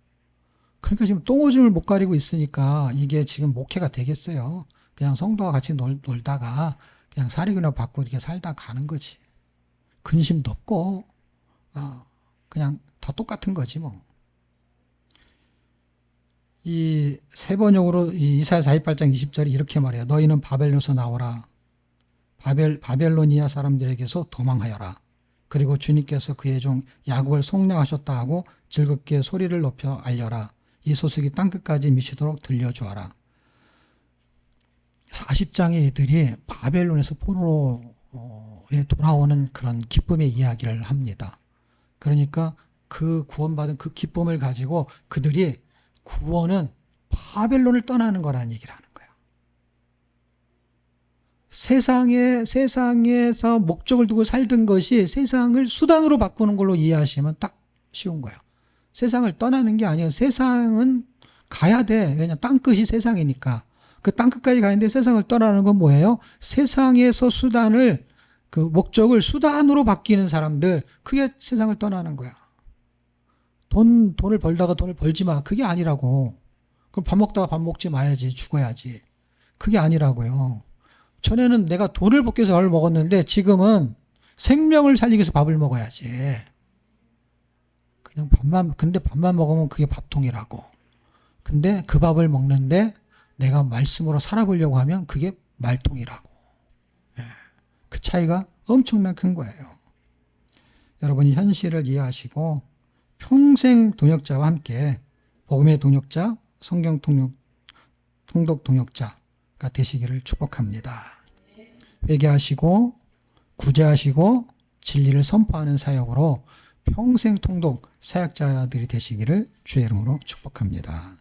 그러니까 지금 똥오줌을 못 가리고 있으니까 이게 지금 목회가 되겠어요. 그냥 성도와 같이 놀다가 그냥 사리그나 받고 이렇게 살다 가는 거지. 근심도 없고, 그냥 다 똑같은 거지 뭐. 이 세 번역으로 이사야 48장 20절이 이렇게 말해요. 너희는 바벨론에서 나오라. 바벨로니아 사람들에게서 도망하여라. 그리고 주님께서 그의 종 야곱을 속량하셨다 하고 즐겁게 소리를 높여 알려라. 이 소식이 땅끝까지 미치도록 들려주어라. 40장의 애들이 바벨론에서 포로에 돌아오는 그런 기쁨의 이야기를 합니다. 그러니까 그 구원받은 그 기쁨을 가지고 그들이 구원은 바벨론을 떠나는 거라는 얘기를 하는 거예요. 세상에서 목적을 두고 살던 것이 세상을 수단으로 바꾸는 걸로 이해하시면 딱 쉬운 거예요. 세상을 떠나는 게 아니에요. 세상은 가야 돼. 왜냐 땅끝이 세상이니까. 그 땅끝까지 가는데 세상을 떠나는 건 뭐예요? 세상에서 수단을 그 목적을 수단으로 바뀌는 사람들, 그게 세상을 떠나는 거야. 돈을 벌다가 돈을 벌지 마. 그게 아니라고. 그럼 밥 먹다가 밥 먹지 마야지. 죽어야지. 그게 아니라고요. 전에는 내가 돈을 벌기 위해서 밥을 먹었는데 지금은 생명을 살리기 위해서 밥을 먹어야지. 근데 밥만 먹으면 그게 밥통이라고. 근데 그 밥을 먹는데 내가 말씀으로 살아보려고 하면 그게 말통이라고. 그 차이가 엄청나게 큰 거예요. 여러분이 현실을 이해하시고 평생 동역자와 함께 복음의 동역자, 성경 통독 동역자가 되시기를 축복합니다. 회개하시고 구제하시고 진리를 선포하는 사역으로 평생 통독 사역자들이 되시기를 주의 이름으로 축복합니다.